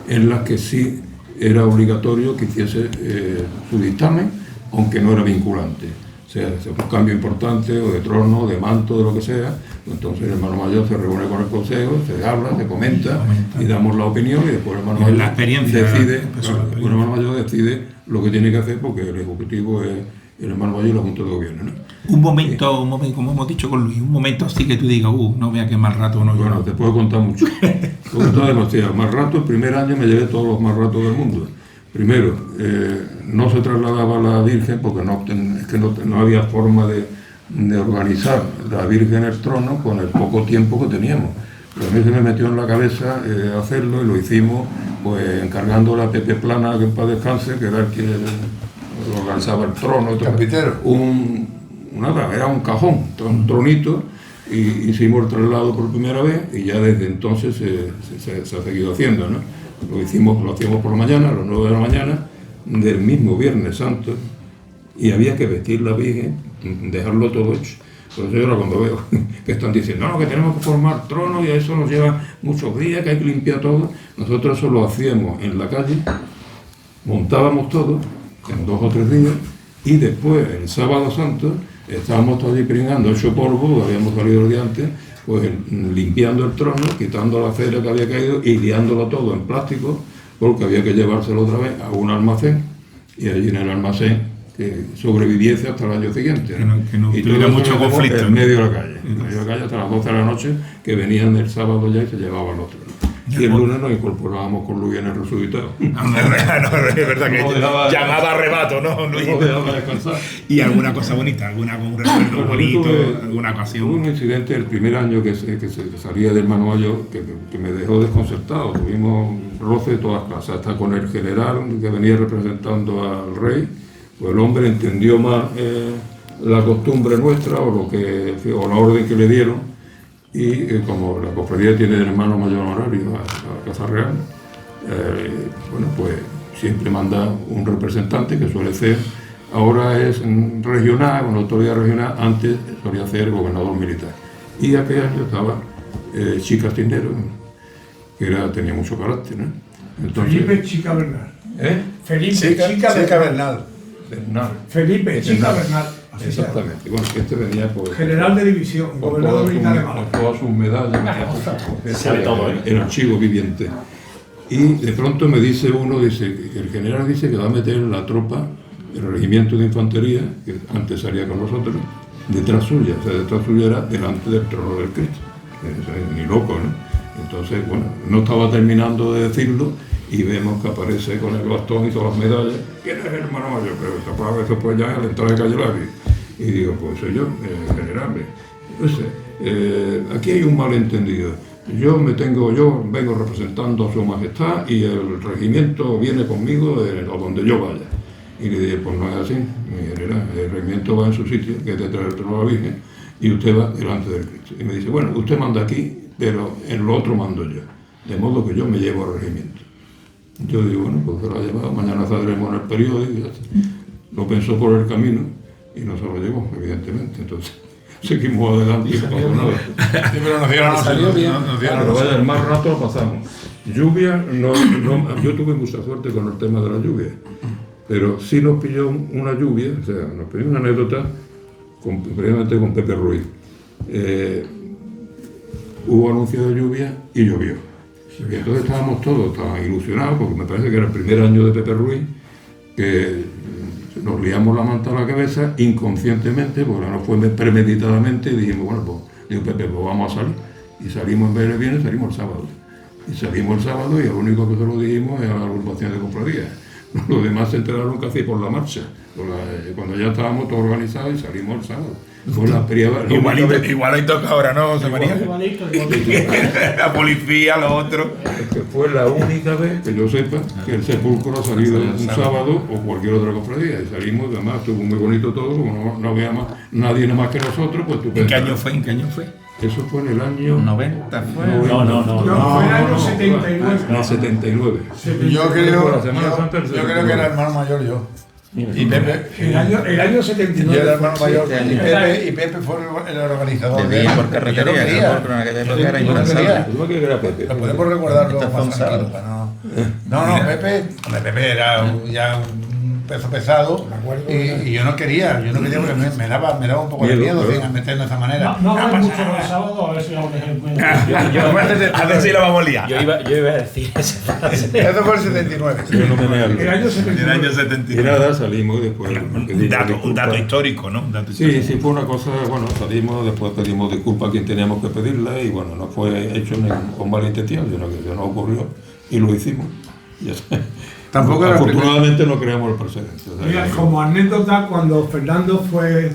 en las que sí era obligatorio que hiciese su dictamen, aunque no era vinculante. O sea, un cambio importante, o de trono, de manto, de lo que sea, entonces el hermano mayor se reúne con el consejo, se habla, se comenta y damos la opinión, y después el hermano mayor decide lo que tiene que hacer, porque el ejecutivo es el hermano mayor y la Junta de Gobierno, ¿no? Un momento, como hemos dicho con Luis, un momento así que tú digas, no vea que mal rato o no. Bueno, te puedo contar mucho. Puedo contar demasiado. Mal rato, el primer año me llevé todos los mal ratos del mundo. Primero, no se trasladaba la Virgen porque no había forma de organizar la Virgen en el trono con el poco tiempo que teníamos. Pero a mí se me metió en la cabeza hacerlo, y lo hicimos pues encargando a Pepe Plana, que en paz descanse, que era el que organizaba el trono. Capitero. Era un cajón, un tronito, y hicimos el traslado por primera vez, y ya desde entonces se ha seguido haciendo, ¿no? Lo hacíamos por la mañana, a las 9 de la mañana, del mismo Viernes Santo, y había que vestir la Virgen, dejarlo todo hecho. Por eso yo ahora cuando veo que están diciendo, no, que tenemos que formar tronos y a eso nos lleva muchos días, que hay que limpiar todo, nosotros eso lo hacíamos en la calle, montábamos todo en 2 o 3 días, y después, el sábado santo, estábamos todos allí pringando, hecho polvo, habíamos salido el día antes, pues limpiando el trono, quitando la cera que había caído y liándolo todo en plástico, porque había que llevárselo otra vez a un almacén, y allí en el almacén que sobreviviese hasta el año siguiente, ¿no? Que no y tuviera mucho conflicto en medio de la calle, hasta las 12 de la noche, que venían el sábado ya y se llevaban los tronos. Y el lunes nos incorporábamos con Luis en el resucitado. No, es verdad que No dejaba- llamaba a arrebato, ¿no, Luis? No dejaba descansar. Y alguna cosa bonita, alguna con un recuerdo bonito, alguna Hubo ocasión. un incidente el primer año que salía del hermano mayor que me dejó desconcertado. Tuvimos roce de todas clases, hasta con el general que venía representando al rey. Pues el hombre entendió más la costumbre nuestra o la orden que le dieron. Y como la cofradía tiene el hermano mayor honorario a la Casa Real, bueno, pues siempre manda un representante que suele ser, ahora es regional, una autoridad regional, antes solía ser gobernador militar. Y aquel año estaba Chica Cisneros, que tenía mucho carácter, ¿no? Entonces, Felipe Chica Bernal. Felipe Chica Chica Bernal. Bernal, Felipe Chica Bernal. Así se llama. exactamente. Bueno, este venía pues, General de división, con gobernador militar de con Málaga. todas sus medallas, Sabe todo, ¿eh? el archivo viviente. Y de pronto me dice uno, dice, que el general dice que va a meter la tropa, el regimiento de infantería, que antes salía con nosotros, detrás suya, o sea, detrás suya era delante del trono del Cristo. Ni loco, ¿no? Entonces, bueno, no estaba terminando de decirlo y vemos que aparece con el bastón y todas las medallas. ¿Quién es el hermano mayor? Pero esta palabra después ya a la entrada de Calle Lavi. Y digo, pues soy yo, general. Aquí hay un malentendido. Yo vengo representando a su majestad y el regimiento viene conmigo a donde yo vaya. Y le dije, pues no es así, mi general, el regimiento va en su sitio, que es detrás del trono de la Virgen, y usted va delante del Cristo. Y me dice, bueno, usted manda aquí, pero en lo otro mando yo. De modo que yo me llevo al regimiento. Yo digo, bueno, pues se lo ha llevado, mañana saldremos en el periódico y ya está. Lo pensó por el camino y no se lo llevó, evidentemente. Entonces, seguimos adelante y no pasó nada. Sí, pero nos dieron Salió bien. nos dieron Pero vaya, el más rato lo pasamos. Lluvia, yo tuve mucha suerte con el tema de la lluvia, pero sí nos pilló una lluvia, o sea, nos pilló una anécdota, precisamente con Pepe Ruiz. Hubo anuncio de lluvia y llovió. Y entonces estábamos todos tan ilusionados, porque me parece que era el primer año de Pepe Ruiz, que nos liamos la manta a la cabeza inconscientemente, porque no fue premeditadamente, y dijimos, bueno, pues, digo, Pepe, pues vamos a salir. Y salimos en vez de viernes, salimos el sábado. Y salimos el sábado y lo único que se lo dijimos es a la agrupación de cofradías. Los demás se enteraron casi por la marcha, cuando ya estábamos todos organizados y salimos el sábado. Fue la Igualito que ahora, ¿no, José María? La policía, lo otro. Es que fue la única vez que yo sepa que el sepulcro ha salido un sábado o cualquier otra cofradía. Y salimos, además estuvo muy bonito todo, como no había nadie nada más que nosotros, pues tú ¿En qué año fue? ¿En qué año fue? Eso fue en el año 90 fue. No, fue el año 79. No, 79. Yo creo, La Semana Santa del yo creo que era hermano mayor yo. Y Pepe. El año 79. Yo era hermano mayor. Y Pepe fue el organizador. De ir por carretería, Yo no que quería. en aquella época era Yo no impensable. quería. Yo creo que era Pepe. Lo podemos recordarlo Este fue un más tranquilo. sábado. No, Pepe era ya un peso pesado y yo no quería porque me daba un poco de miedo Claro. meterme de esa manera. No hables mucho los sábados, a ver si lo ejemplo. A ver si lo vamos a liar. Yo iba a decir esa frase. Eso fue el 79. Yo no me negué. El año En el 79. año Y 79. nada, salimos y después. Un dato histórico, ¿no? Un dato histórico. Sí, fue una cosa, bueno, salimos, después pedimos disculpas a quien teníamos que pedirla y bueno, no fue hecho con mala intención, sino que se nos ocurrió y lo hicimos. Ya está. Tampoco era Afortunadamente no creamos el precedente. O sea, Mira, que- como anécdota, cuando Fernando fue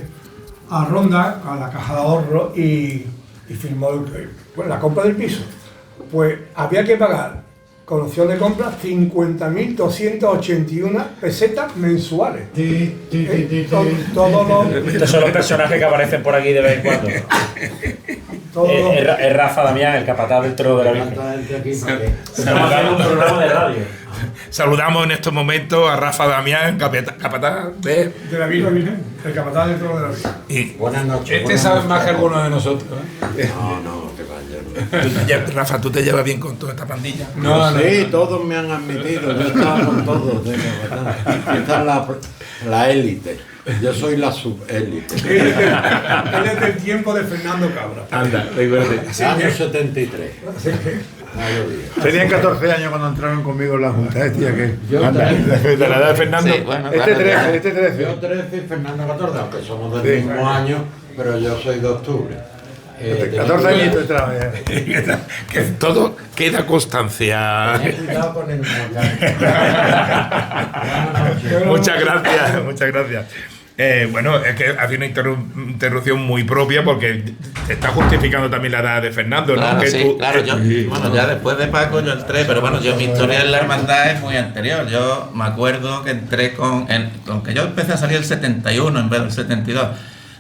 a Ronda, a la caja de ahorro, y firmó la compra del piso, pues había que pagar con opción de compra 50.281 pesetas mensuales. Todos los... Estos son los personajes que aparecen por aquí de vez en cuando. Es Rafa Damián, el capataz del trono de la Virgen. Estamos haciendo un programa de radio. Saludamos en estos momentos a Rafa Damián, capataz de... de la Virgen, el capataz del trono de la Virgen. Y, Buenas noches. Este sabe más que alguno de nosotros. No, te vayas. Rafa, ¿tú te llevas bien con toda esta pandilla? Sí, todos me han admitido. Yo estaba con todos. Esta es la élite. Yo soy la subélite. Él es del tiempo de Fernando Cabra. Anda, recuerde. Año 73. Tenían 14 años cuando entraron conmigo en la Junta. Este y aquel. Yo De la edad de Fernando. Sí, bueno, Este claro, 13, este 13. Yo 13 y Fernando 14, aunque somos del mismo año, pero yo soy de octubre. 14 años de trabajo. Que todo queda constancia. Cuidado con el Muchas gracias, muchas gracias. Bueno, es que hace una interrupción muy propia porque te está justificando también la edad de Fernando, ¿no? Claro, Que sí, tú- claro, bueno, ya después de Paco yo entré, pero bueno, mi historia en la hermandad es muy anterior. Yo me acuerdo que entré aunque yo empecé a salir el 71 en vez del 72,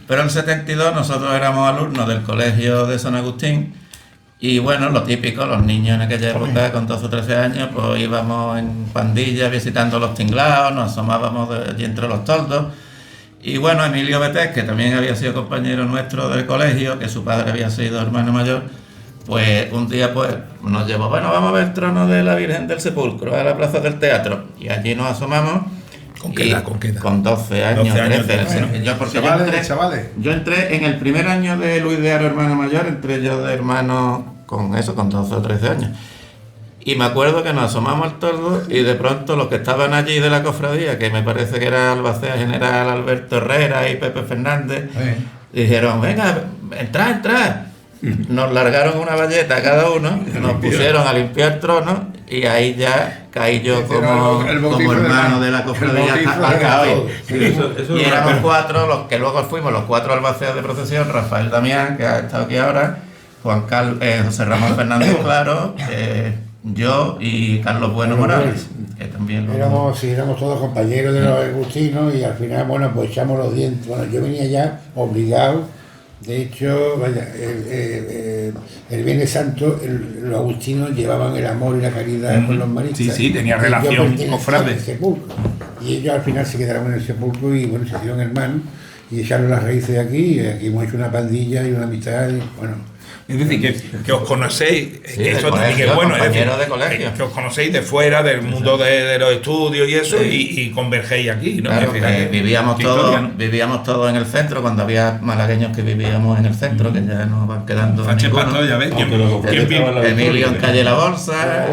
pero en el 72 nosotros éramos alumnos del colegio de San Agustín y bueno, lo típico, los niños en aquella época con 12 o 13 años, pues íbamos en pandilla visitando los tinglados, nos asomábamos allí entre los toldos. Y bueno, Emilio Betés, que también había sido compañero nuestro del colegio, que su padre había sido hermano mayor, pues un día pues nos llevó, bueno, vamos a ver el trono de la Virgen del Sepulcro a la plaza del teatro. Y allí nos asomamos. ¿Con qué edad? ¿Con qué edad? Con 12 años, 12 años, 13. Yo entré en el primer año de Luis de Aro, hermano mayor, entré yo de hermano con 12 o 13 años. Y me acuerdo que nos asomamos al tordo y de pronto los que estaban allí de la cofradía, que me parece que era Albacea General Alberto Herrera y Pepe Fernández, dijeron, venga, entrad. Nos largaron una bayeta a cada uno, nos pusieron a limpiar el trono y ahí ya caí yo como hermano de la cofradía hasta hoy. Y éramos 4, los que luego fuimos los 4 albaceas de procesión, Rafael Damián, que ha estado aquí ahora, José Ramón Fernández Claro, yo y Carlos Bueno Morales, que también lo... éramos todos compañeros de los agustinos y al final, bueno, pues echamos los dientes. Bueno, yo venía ya obligado. De hecho, vaya, el Viernes Santo, los agustinos llevaban el amor y la caridad con los maristas. Sí, tenía relación cofrade. Y ellos al final se quedaron en el sepulcro y bueno, se hicieron hermanos y echaron las raíces de aquí. Y aquí hemos hecho una pandilla y una amistad. Y, bueno. Es decir, que os conocéis, Sí, que eso de también colegio, es bueno, es decir, compañeros de colegio. que os conocéis de fuera, del mundo de los estudios y eso, y convergéis aquí, ¿no? Claro, Fíjate, vivíamos qué historia, ¿no? todos en el centro, cuando había malagueños que vivíamos en el centro, que ya no van quedando Sánchez ninguno. Pato, ya ves, Aunque la cofradía estaba en la Emilio en Victoria. calle La Bolsa,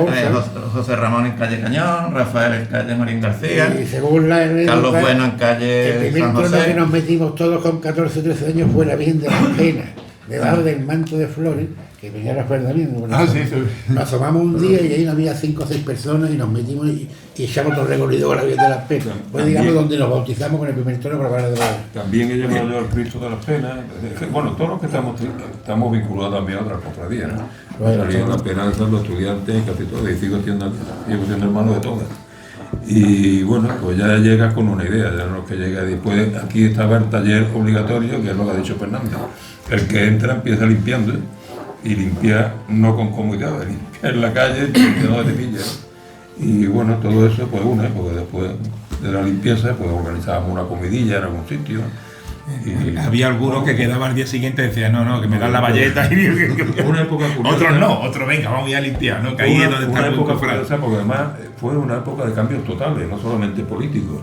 José Ramón en calle Cañón, Rafael en calle Marín García, Y según la Carlos anécdota, Bueno en el calle primer San trono que José. nos metimos todos con 14 o 13 años fue la Virgen de las Penas, debajo del manto de flores, que venía Rafael también. Nos asomamos un día y ahí había 5 o 6 personas y nos metimos y echamos todo el recorrido con la Virgen de las Penas. Fue, digamos, donde nos bautizamos con el primer trono para hablar de la... También he llamado yo al Cristo de las Penas. Bueno, todos los que estamos vinculados también a otras cofradías, ¿no? Bueno, Salí en la pena de los estudiantes, casi todos, y sigo siendo hermano de todas. Y bueno, pues ya llegas con una idea, ya no es que llega después. Aquí estaba el taller obligatorio, que es lo que ha dicho Fernando. El que entra empieza limpiando, y limpiar no con comodidad, limpiar en la calle, no de pillas. Y bueno, todo eso pues porque después de la limpieza pues organizábamos una comidilla en algún sitio. Y Había algunos que quedaban al día siguiente y decían, no, que me dan la valleta. una época curiosa. Otros no, otros venga, vamos a ir a limpiar, ¿no? Que ahí es donde está una el época cofrade. curiosa, porque además fue una época de cambios totales, no solamente políticos,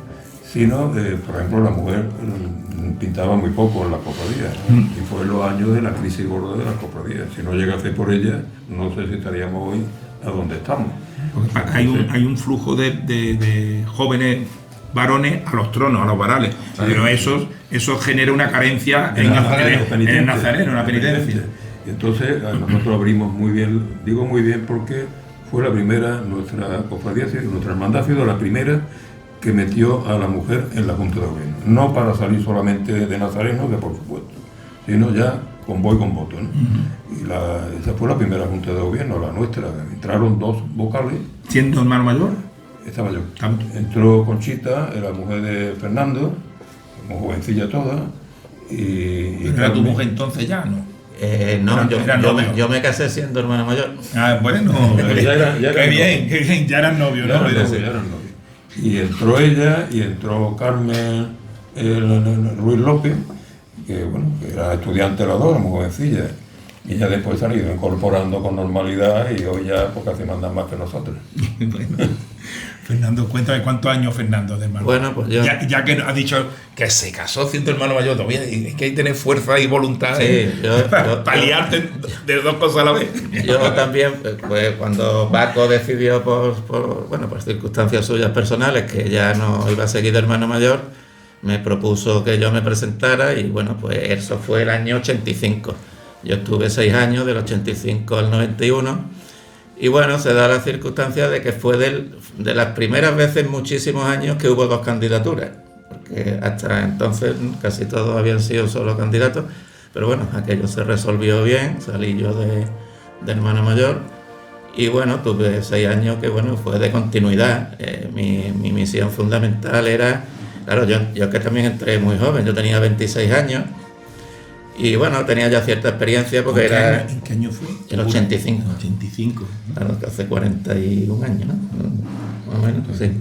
sino, por ejemplo, la mujer pintaba muy poco en las cofradías, y fue en los años de la crisis gorda de las cofradías. Si no llegase por ella, no sé si estaríamos hoy a donde estamos. Porque hay un flujo de jóvenes varones a los tronos, a los varales, pero eso genera una carencia en el nazareno, una penitencia. Y entonces nosotros abrimos muy bien, digo muy bien porque fue la primera, nuestra cofradía, nuestra hermandad ha sido la primera que metió a la mujer en la Junta de Gobierno, no para salir solamente de nazareno, que por supuesto, sino ya con voz y con voto, ¿no? Y esa fue la primera Junta de Gobierno, la nuestra. Entraron 2 vocales. ¿Siendo hermano mayor? Estaba yo. Entró Conchita, era mujer de Fernando, como jovencilla toda. Y ¿Era tu mujer entonces ya, no? No, yo me casé siendo hermano mayor. Ah, bueno, qué bien, ya eran novios, ¿no? Ya eran novios. Y entró ella y entró Carmen Ruiz López, que bueno, que era estudiante las dos, muy jovencilla. Y ya después se han ido incorporando con normalidad y hoy ya pues casi mandan más que nosotros. Bueno, Fernando, cuéntame cuántos años Fernando de hermano. Bueno, pues yo... Ya que has dicho que se casó siendo hermano mayor, todavía es que hay que tener fuerza y voluntad para liarte de 2 cosas a la vez. Yo también, pues cuando Paco decidió por circunstancias suyas personales que ya no iba a seguir de hermano mayor, me propuso que yo me presentara y bueno, pues eso fue el año 85. Yo estuve 6 años, del 85 al 91, y bueno, se da la circunstancia de que fue de las primeras veces en muchísimos años que hubo 2 candidaturas, porque hasta entonces casi todos habían sido solo candidatos, pero bueno, aquello se resolvió bien, salí yo de hermano mayor, y bueno, tuve 6 años que bueno, fue de continuidad. Mi misión fundamental era, claro, yo que también entré muy joven, yo tenía 26 años, y bueno, tenía ya cierta experiencia porque era... ¿En qué año fue? El 85. 85. Claro, que hace 41 años, ¿no? Más o menos, sí.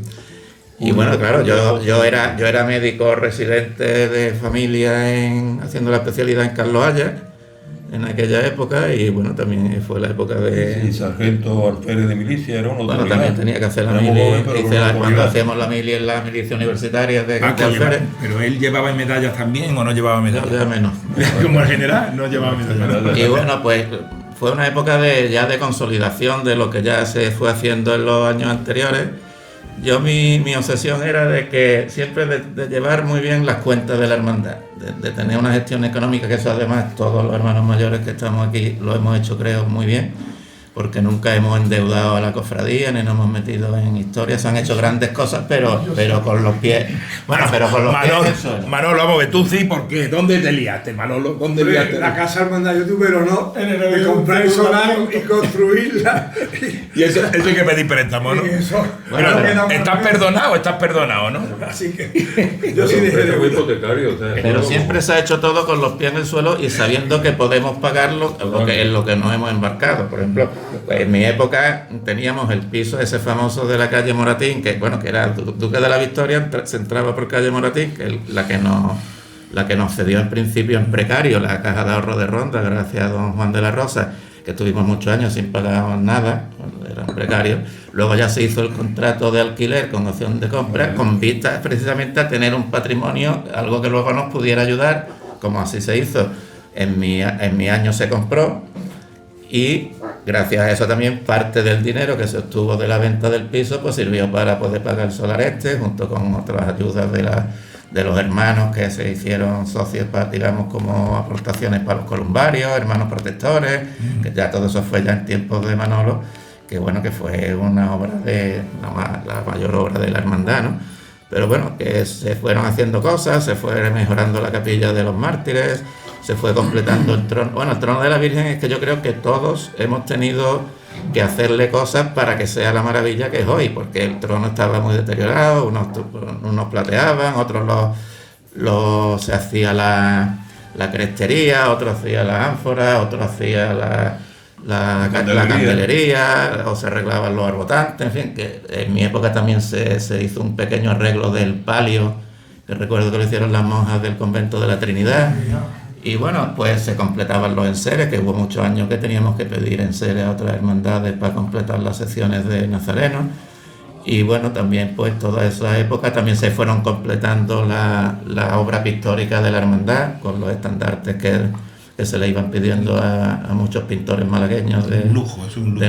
Y bueno, claro, yo era médico residente de familia haciendo la especialidad en Carlos Haya en aquella época, y bueno, también fue la época de... Y sargento alférez de milicia, era uno. Bueno, también tenía que hacer la mili, cuando hacíamos la mili en la milicia universitaria de alférez. Pero él llevaba medallas también, ¿o no llevaba medallas? Ya menos. Como el general, no llevaba medallas. Y bueno, pues fue una época ya de consolidación de lo que ya se fue haciendo en los años anteriores. Yo mi obsesión era de que siempre de llevar muy bien las cuentas de la hermandad, de tener una gestión económica, que eso además todos los hermanos mayores que estamos aquí lo hemos hecho, creo, muy bien, porque nunca hemos endeudado a la cofradía ni nos hemos metido en historias. Se han hecho grandes cosas, pero con los pies. Bueno, pero con los pies en el suelo. Manolo, vamos a ver, tú sí, ¿por qué? ¿Dónde te liaste, Manolo? ¿Dónde liaste? La casa hermandad, yo tuve el honor de comprar el solar y construirla. Y eso hay que pedir préstamo, ¿no? Bueno, ¿Estás perdonado, no? Así que yo sí dije de hipotecario, pero siempre se ha hecho todo con los pies en el suelo y sabiendo que podemos pagarlo en lo que nos hemos embarcado. Por ejemplo, en mi época teníamos el piso ese famoso de la calle Moratín, que bueno, que era el Duque de la Victoria, se entraba por calle Moratín, que es la que nos cedió en principio en precario la Caja de Ahorro de Ronda, gracias a don Juan de la Rosa, que tuvimos muchos años sin pagar nada, eran precarios. Luego ya se hizo el contrato de alquiler con opción de compra, con vistas precisamente a tener un patrimonio, algo que luego nos pudiera ayudar, como así se hizo. En mi año se compró, y gracias a eso también parte del dinero que se obtuvo de la venta del piso pues sirvió para poder pagar el solar junto con otras ayudas de los hermanos que se hicieron socios, digamos, como aportaciones para los columbarios, hermanos protectores, que ya todo eso fue ya en tiempos de Manolo, que bueno, que fue una obra la mayor obra de la hermandad, ¿no? Pero bueno, que se fueron haciendo cosas, se fue mejorando la capilla de los mártires, se fue completando el trono. Bueno, el trono de la Virgen es que yo creo que todos hemos tenido que hacerle cosas para que sea la maravilla que es hoy, porque el trono estaba muy deteriorado, unos plateaban, otros se hacía la crestería, otros hacía la ánfora, otros hacía la candelería, o se arreglaban los arbotantes, en fin, que en mi época también se hizo un pequeño arreglo del palio, que recuerdo que lo hicieron las monjas del convento de la Trinidad. Y bueno, pues se completaban los enseres, que hubo muchos años que teníamos que pedir enseres a otras hermandades para completar las secciones de nazarenos. Y bueno, también pues toda esa época también se fueron completando la obra pictórica de la hermandad, con los estandartes que se le iban pidiendo a muchos pintores malagueños de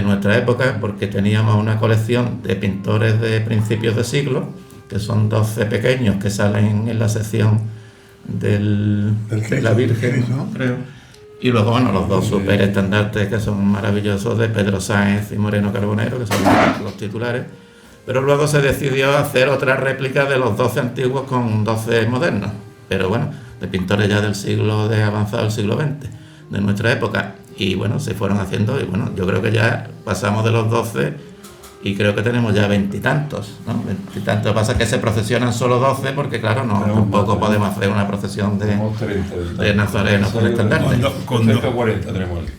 nuestra época, porque teníamos una colección de pintores de principios de siglo, que son 12 pequeños que salen en la sección de la Virgen, ¿no? Creo. Y luego, bueno, los 2 super estandartes que son maravillosos de Pedro Sáenz y Moreno Carbonero, que son los titulares. Pero luego se decidió hacer otra réplica de los 12 antiguos con 12 modernos. Pero bueno, de pintores ya del siglo avanzado del siglo XX, de nuestra época. Y bueno, se fueron haciendo, y bueno, yo creo que ya pasamos de los 12 y creo que tenemos ya 20 y tantos, ¿no? 20 y tantos. Lo que pasa es que se procesionan solo 12 porque, claro, tampoco podemos hacer una procesión de nazarenos con estandartes. Con 40 tenemos aquí.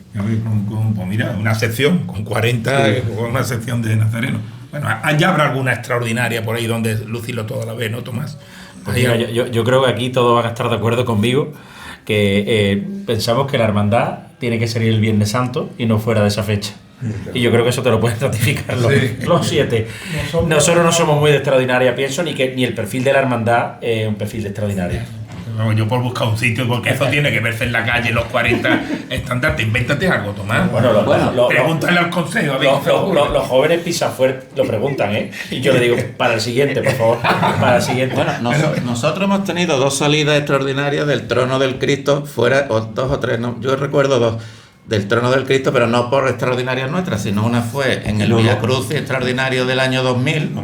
Pues mira, una sección con 40, sí. Con una sección de nazarenos. Bueno, ya habrá alguna extraordinaria por ahí donde lucirlo todo a la vez, ¿no, Tomás? Pues mira, yo creo que aquí todos van a estar de acuerdo conmigo, que pensamos que la hermandad tiene que salir el Viernes Santo y no fuera de esa fecha. Y yo creo que eso te lo pueden ratificar los 7. Nosotros no somos muy de extraordinaria, pienso, ni el perfil de la hermandad es un perfil de extraordinaria. No, yo por buscar un sitio, porque eso tiene que verse en la calle, los 40 estándares. Invéntate algo, Tomás. Pregúntale al consejo. A ver, los jóvenes pisafuerte lo preguntan, ¿eh? Y yo le digo, para el siguiente, por favor. Para el siguiente. Bueno, nosotros hemos tenido 2 salidas extraordinarias del trono del Cristo, fuera, o 2 o 3, no, yo recuerdo 2, del trono del Cristo, pero no por extraordinarias nuestras, sino una fue en el Via Crucis extraordinario del año 2000,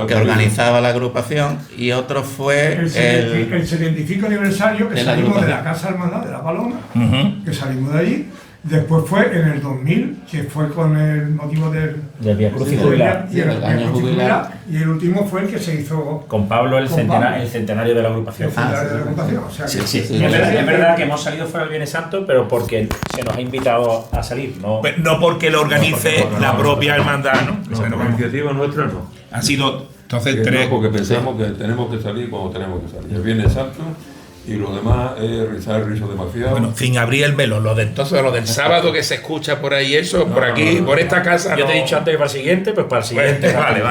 que organizaba la agrupación, y otro fue el 75 aniversario, que salimos de la Casa Hermandad de la Paloma, que salimos de allí. Después fue en el 2000, que fue con el motivo del Via Crucis jubilar. Y el año jubilar. Y el último fue el que se hizo con Pablo, el centenario de la agrupación. Sí. Es verdad que hemos salido fuera el Viernes Santo, pero porque se nos ha invitado a salir. No porque lo organice la propia hermandad, ¿no? La iniciativa nuestra no. Ha sido, entonces, 3. Porque pensamos que tenemos que salir cuando tenemos que salir. El Viernes Santo. Y lo demás es rizar el rizo demasiado. Bueno, sin abrir el melón, lo del sábado que se escucha por ahí, eso, por aquí, por esta casa. Yo te he dicho antes que para el siguiente, pues para el siguiente. Vale.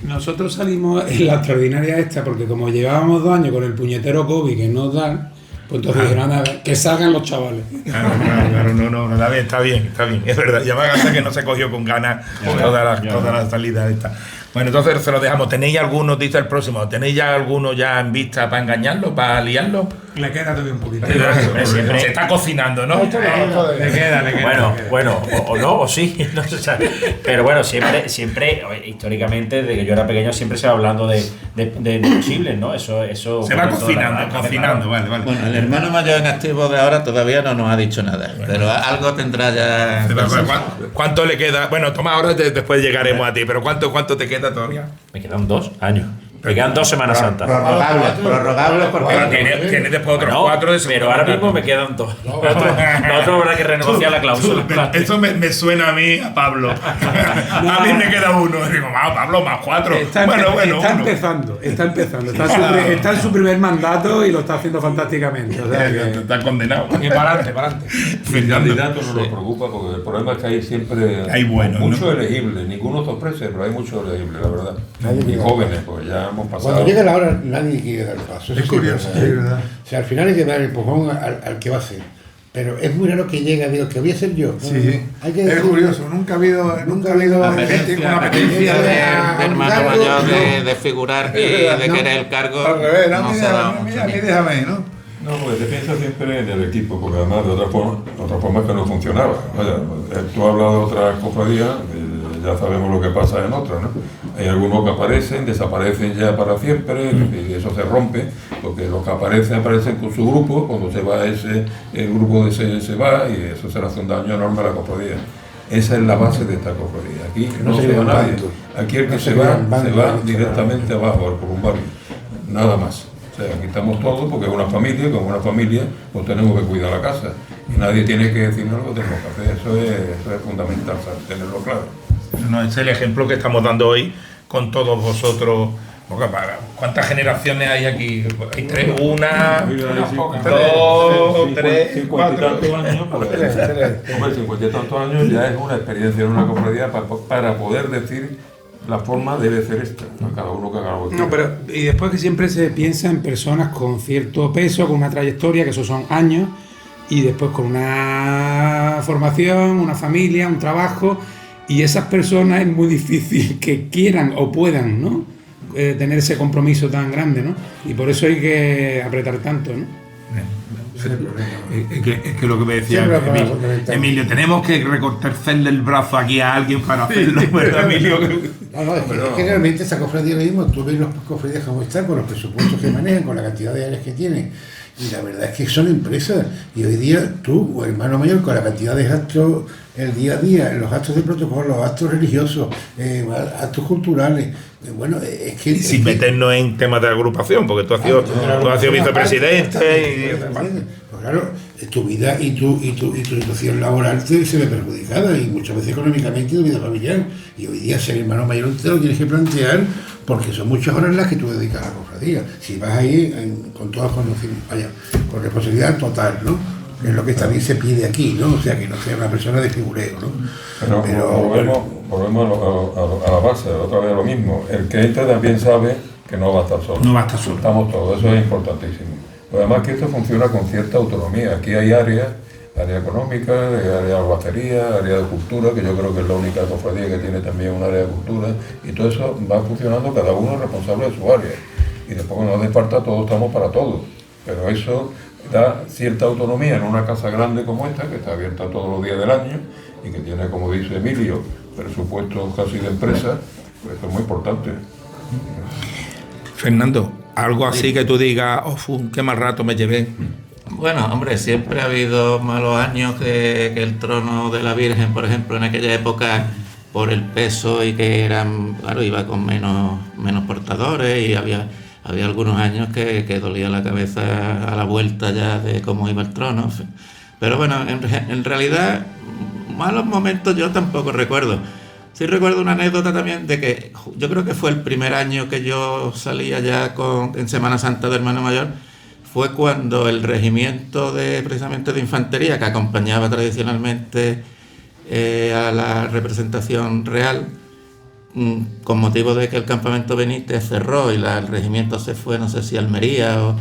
Nosotros salimos en la extraordinaria esta, porque como llevábamos 2 años con el puñetero COVID que nos dan, pues entonces dijeron, nada, que salgan los chavales. Claro, no, está bien. Es verdad, ya me gasta que no se cogió con ganas toda la salida esta. Bueno, entonces se lo dejamos. ¿Tenéis alguno, dice el próximo, tenéis ya alguno ya en vista para engañarlo, para liarlo? Le queda todavía un poquito. Siempre se está cocinando, ¿no? Le queda. Bueno, o no, o sí. No se sabe. Pero bueno, siempre, históricamente, desde que yo era pequeño, siempre se va hablando de posibles, ¿no? Eso se va cocinando, vale. Bueno, el hermano mayor en activo de ahora todavía no nos ha dicho nada, pero algo tendrá ya. ¿Cuánto le queda? Bueno, toma, ahora después llegaremos a ti, pero ¿cuánto te queda todavía? Me quedan 2 años. Me quedan 2 Semanas Santas. Prorrogables porque tiene después otros 4 de pero ahora mismo me quedan 2. Lo otro habrá que renegociar la cláusula. Eso me suena a mí, a Pablo. A mí me queda 1. Digo, Pablo, más 4. Está empezando. Está en su primer mandato y lo está haciendo fantásticamente. O sea que está condenado. Y para adelante. El candidato no nos preocupa porque el problema es que hay siempre muchos elegibles. Ninguno sorprende, pero hay muchos elegibles, la verdad. Y jóvenes, pues ya. Cuando llega la hora nadie quiere dar el paso. Es curioso, sí, ¿verdad? O sea, al final hay que dar el empujón al que va a ser. Pero es muy raro que llegue a digo que voy a ser yo. Sí, es curioso. Nunca ha habido una apetencia de hermano mayor de figurar y de querer el cargo. Al revés, a mí déjame, ¿no? No, porque te piensas siempre en el equipo, porque además de otra forma es que no funcionaba. Vaya, tú has hablado de otras cofradías, ya sabemos lo que pasa en otras, ¿no? Hay algunos que aparecen, desaparecen ya para siempre, y eso se rompe, porque los que aparecen con su grupo, cuando se va el grupo se va, y eso se le hace un daño enorme a la cofradía. Esa es la base de esta cofradía. Aquí no se va nadie. Aquí el que se va directamente abajo, por un barrio. Nada más. O sea, aquí estamos todos porque es una familia, y como una familia, pues tenemos que cuidar la casa. Y nadie tiene que decirnos lo que tenemos que hacer. Eso es fundamental, ¿sabes? Tenerlo claro. No, es el ejemplo que estamos dando hoy con todos vosotros. ¿Cuántas generaciones hay aquí? ¿Hay 3? 1, 2, 3, 50 y tantos años. Hombre, 50 y tantos años ya es una experiencia en una cofradía para poder decir la forma debe ser esta. Cada uno que haga lo que quiera. Y después que siempre se piensa en personas con cierto peso, con una trayectoria, que esos son años, y después con una formación, una familia, un trabajo. Y esas personas es muy difícil que quieran o puedan, ¿no? Tener ese compromiso tan grande, ¿no? Y por eso hay que apretar tanto, ¿no? Es que lo que me decía Emilio, tenemos que recortarle el brazo aquí a alguien para hacerlo, ¿verdad, Emilio? No, es que realmente esa cofradía mismo, tú ves los cofradías como están, con los presupuestos que manejan, con la cantidad de áreas que tienen. Y la verdad es que son empresas. Y hoy día tú, hermano mayor, con la cantidad de gastos el día a día, los actos de protocolo, los actos religiosos, actos culturales, bueno, es que... Sin meternos en temas de agrupación, porque tú has sido vicepresidente y... Pues claro, tu vida y tu situación laboral se ve perjudicada, y muchas veces económicamente tu vida familiar. Y hoy día ser hermano mayor te lo tienes que plantear, porque son muchas horas las que tú dedicas a la cofradía. Si vas ahí con todas con responsabilidad total, ¿no? Es lo que también se pide aquí, ¿no? O sea, que no sea una persona de figureo, ¿no? Pero volvemos a la base, otra vez lo mismo. El que entra también sabe que no va a estar solo. No va a estar solo. Estamos todos, eso es importantísimo. Además que esto funciona con cierta autonomía. Aquí hay área económica, área de albacería, área de cultura, que yo creo que es la única cofradía que tiene también un área de cultura, y todo eso va funcionando, cada uno responsable de su área. Y después cuando hace falta todos estamos para todos. Pero eso da cierta autonomía en una casa grande como esta, que está abierta todos los días del año, y que tiene, como dice Emilio, presupuestos casi de empresa, pues eso es muy importante. Fernando, algo así que tú digas, qué mal rato me llevé. Bueno, hombre, siempre ha habido malos años que el trono de la Virgen, por ejemplo, en aquella época, por el peso y que claro, iba con menos portadores, y había algunos años que dolía la cabeza a la vuelta ya de cómo iba el trono. Pero bueno, en realidad, malos momentos yo tampoco recuerdo. Sí recuerdo una anécdota también de que yo creo que fue el primer año que yo salía ya en Semana Santa de Hermano Mayor, fue cuando el regimiento precisamente de infantería, que acompañaba tradicionalmente a la representación real, con motivo de que el campamento Benítez cerró y el regimiento se fue, no sé si a Almería,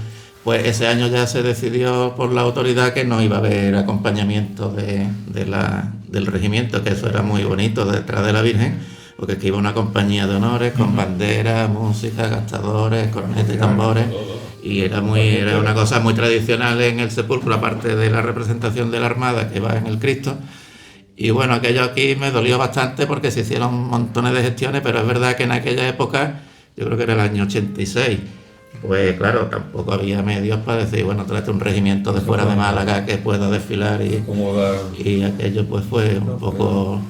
pues ese año ya se decidió por la autoridad que no iba a haber acompañamiento del regimiento, que eso era muy bonito detrás de la Virgen, porque es que iba una compañía de honores con banderas, música, gastadores, cornetas y tambores, y era una cosa muy tradicional en el sepulcro, aparte de la representación de la Armada que va en el Cristo. Y bueno, aquello aquí me dolió bastante porque se hicieron montones de gestiones, pero es verdad que en aquella época, yo creo que era el año 86, pues claro, tampoco había medios para decir, bueno, tráete un regimiento de fuera de Málaga que pueda desfilar, y aquello pues fue un poco...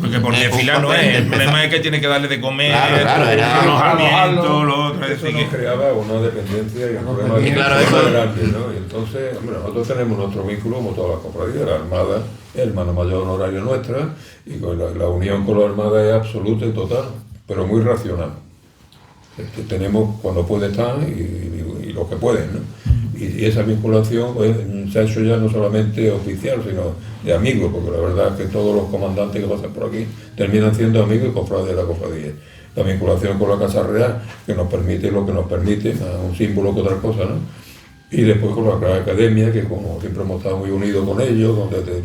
Porque por desfilar no es, el problema es que tiene que darle de comer, era alojamiento, lo otro, eso nos creaba una dependencia y un problema muy grande, ¿no? Y entonces, hombre, nosotros tenemos nuestro vínculo como todas las cofradías, la Armada, el hermano mayor honorario nuestra, y la unión con la Armada es absoluta y total, pero muy racional. Tenemos cuando puede estar y los que pueden, ¿no? Y esa vinculación pues, se ha hecho ya no solamente oficial, sino de amigos, porque la verdad es que todos los comandantes que pasan por aquí terminan siendo amigos y cofrades de la cofradía. La vinculación con la Casa Real, que nos permite lo que nos permite, más un símbolo que otra cosa, ¿no? Y después con la Real Academia, que como siempre hemos estado muy unidos con ellos, desde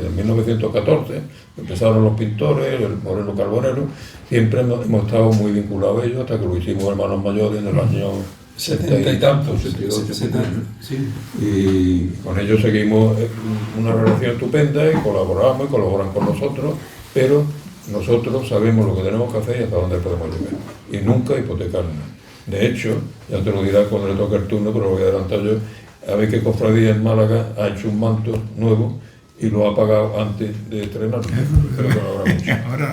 1914, empezaron los pintores, el Moreno Carbonero, siempre hemos estado muy vinculados a ellos hasta que lo hicimos hermanos mayores en el año 70 y tantos, 78. Sí. Y con ellos seguimos una relación estupenda y colaboramos y colaboran con nosotros, pero nosotros sabemos lo que tenemos que hacer y hasta dónde podemos llegar. Y nunca hipotecarnos. De hecho, ya te lo dirá cuando le toque el turno, pero lo voy a adelantar yo, a ver qué cofradía en Málaga ha hecho un manto nuevo y lo ha pagado antes de estrenarlo. Pero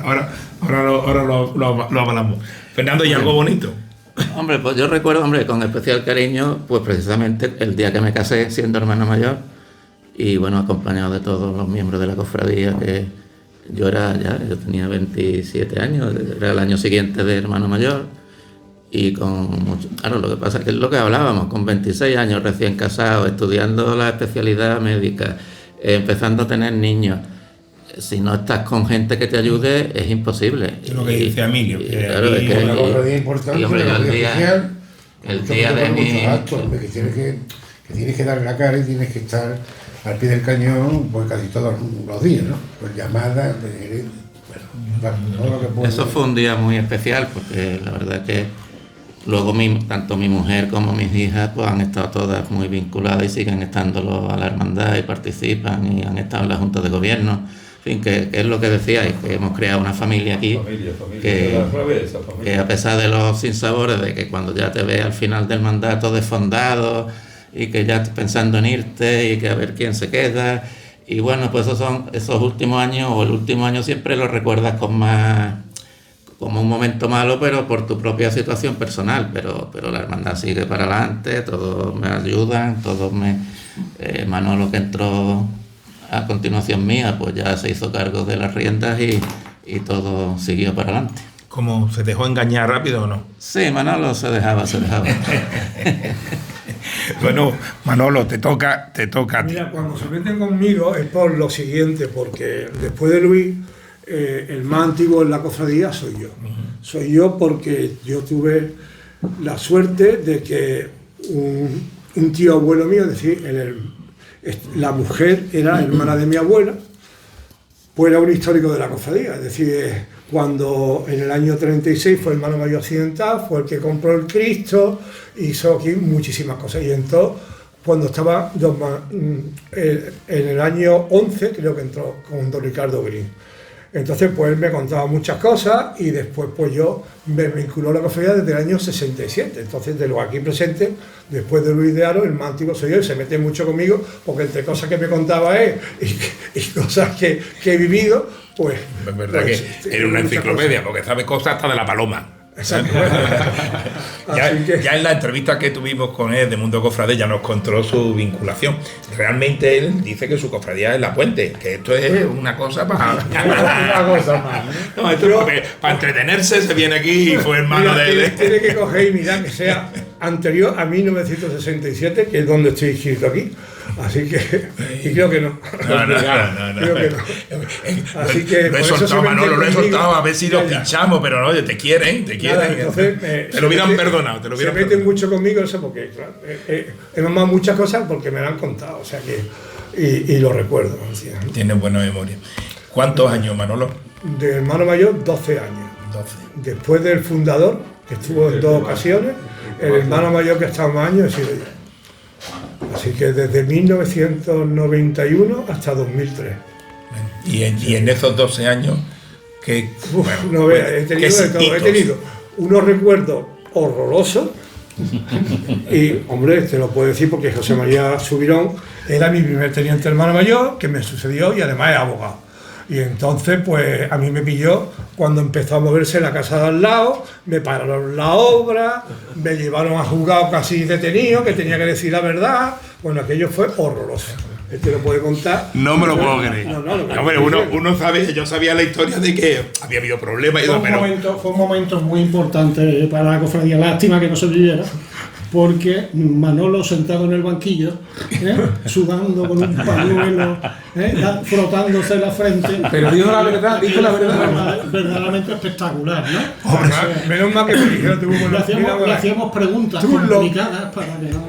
ahora lo hablamos. Fernando, ¿y algo bonito? Hombre, pues yo recuerdo, con especial cariño, pues precisamente el día que me casé siendo hermano mayor, y bueno, acompañado de todos los miembros de la cofradía, que yo tenía 27 años, era el año siguiente de hermano mayor, y claro, lo que pasa es que es lo que hablábamos, con 26 años recién casado, estudiando la especialidad médica, empezando a tener niños. Si no estás con gente que te ayude, es imposible. Es lo que dice Emilio. Claro, es que una cofradía importante, el día de mi... actos, que tienes que darle la cara y tienes que estar al pie del cañón pues casi todos los días, ¿no? Pues llamadas, todo lo que pueda. Eso fue un día muy especial porque la verdad que luego tanto mi mujer como mis hijas pues han estado todas muy vinculadas y siguen estándolo a la hermandad y participan y han estado en la Junta de Gobierno. En fin, que es lo que decíais, que hemos creado una familia aquí que a pesar de los sinsabores de que cuando ya te ves al final del mandato desfondado y que ya estás pensando en irte y que a ver quién se queda, y bueno, pues esos últimos años, o el último año siempre lo recuerdas con más, como un momento malo, pero por tu propia situación personal, pero la hermandad sigue para adelante, todos me ayudan, Manolo, que entró a continuación mía, pues ya se hizo cargo de las riendas y todo siguió para adelante. ¿Cómo se dejó engañar rápido o no? Sí, Manolo se dejaba. Bueno, Manolo, te toca a ti. Mira, cuando se meten conmigo es por lo siguiente, porque después de Luis, el más antiguo en la cofradía soy yo. Soy yo porque yo tuve la suerte de que un tío abuelo mío, es decir, la mujer era hermana de mi abuela, pues era un histórico de la cofradía. Es decir, cuando en el año 36 fue el hermano mayor accidentado, fue el que compró el Cristo, hizo aquí muchísimas cosas. Y entonces, cuando estaba en el año 11, creo que entró con don Ricardo Green. Entonces, pues él me contaba muchas cosas y después, pues yo me vinculó a la cofradía desde el año 67. Entonces, de los aquí presentes, después de Luis de Haro, el más antiguo soy yo y se mete mucho conmigo, porque entre cosas que me contaba él y cosas que he vivido, pues... Es verdad pues, que era una enciclopedia, porque sabe cosas hasta de la paloma. Exacto. Ya en la entrevista que tuvimos con él de Mundo Cofrade ya nos contó su vinculación. Realmente él dice que su cofradía es La Puente, que esto es una cosa para... No, esto es para entretenerse, se viene aquí y fue hermano de... Tiene que coger y mirar que sea anterior a 1967, que es donde estoy inscrito aquí. Así que, y creo que no. No. Creo que no. Así que lo he soltado, Manolo, lo he soltado a ver si lo pinchamos, pero no, te quieren. Entonces, te lo hubieran perdonado. Se meten mucho conmigo eso porque, claro, he mamado muchas cosas porque me lo han contado, o sea que, y lo recuerdo. Tienes buena memoria. ¿Cuántos años, Manolo? De hermano mayor, 12 años. 12. Después del fundador, que estuvo en 2 ocasiones, el hermano mayor que ha estado más años he sido yo. Así que desde 1991 hasta 2003. Y en esos 12 años, que no veas, he tenido unos recuerdos horrorosos. Y, hombre, te lo puedo decir porque José María Subirón era mi primer teniente hermano mayor, que me sucedió y además es abogado. Y entonces, pues a mí me pilló cuando empezó a moverse la casa de al lado, me pararon la obra, me llevaron a juzgado casi detenido, que tenía que decir la verdad. Bueno, aquello fue horroroso. Este lo puede contar. No me lo puedo creer. Hombre, uno sabe, yo sabía la historia de que había habido problemas y todo, pero... Fue un momento muy importante para la cofradía. Lástima que no se viviera, porque Manolo sentado en el banquillo, sudando con un pañuelo, frotándose la frente. Pero dijo la verdad. Verdaderamente espectacular, ¿no? Hombre, menos mal que me dijeron, le hacíamos preguntas complicadas para que no...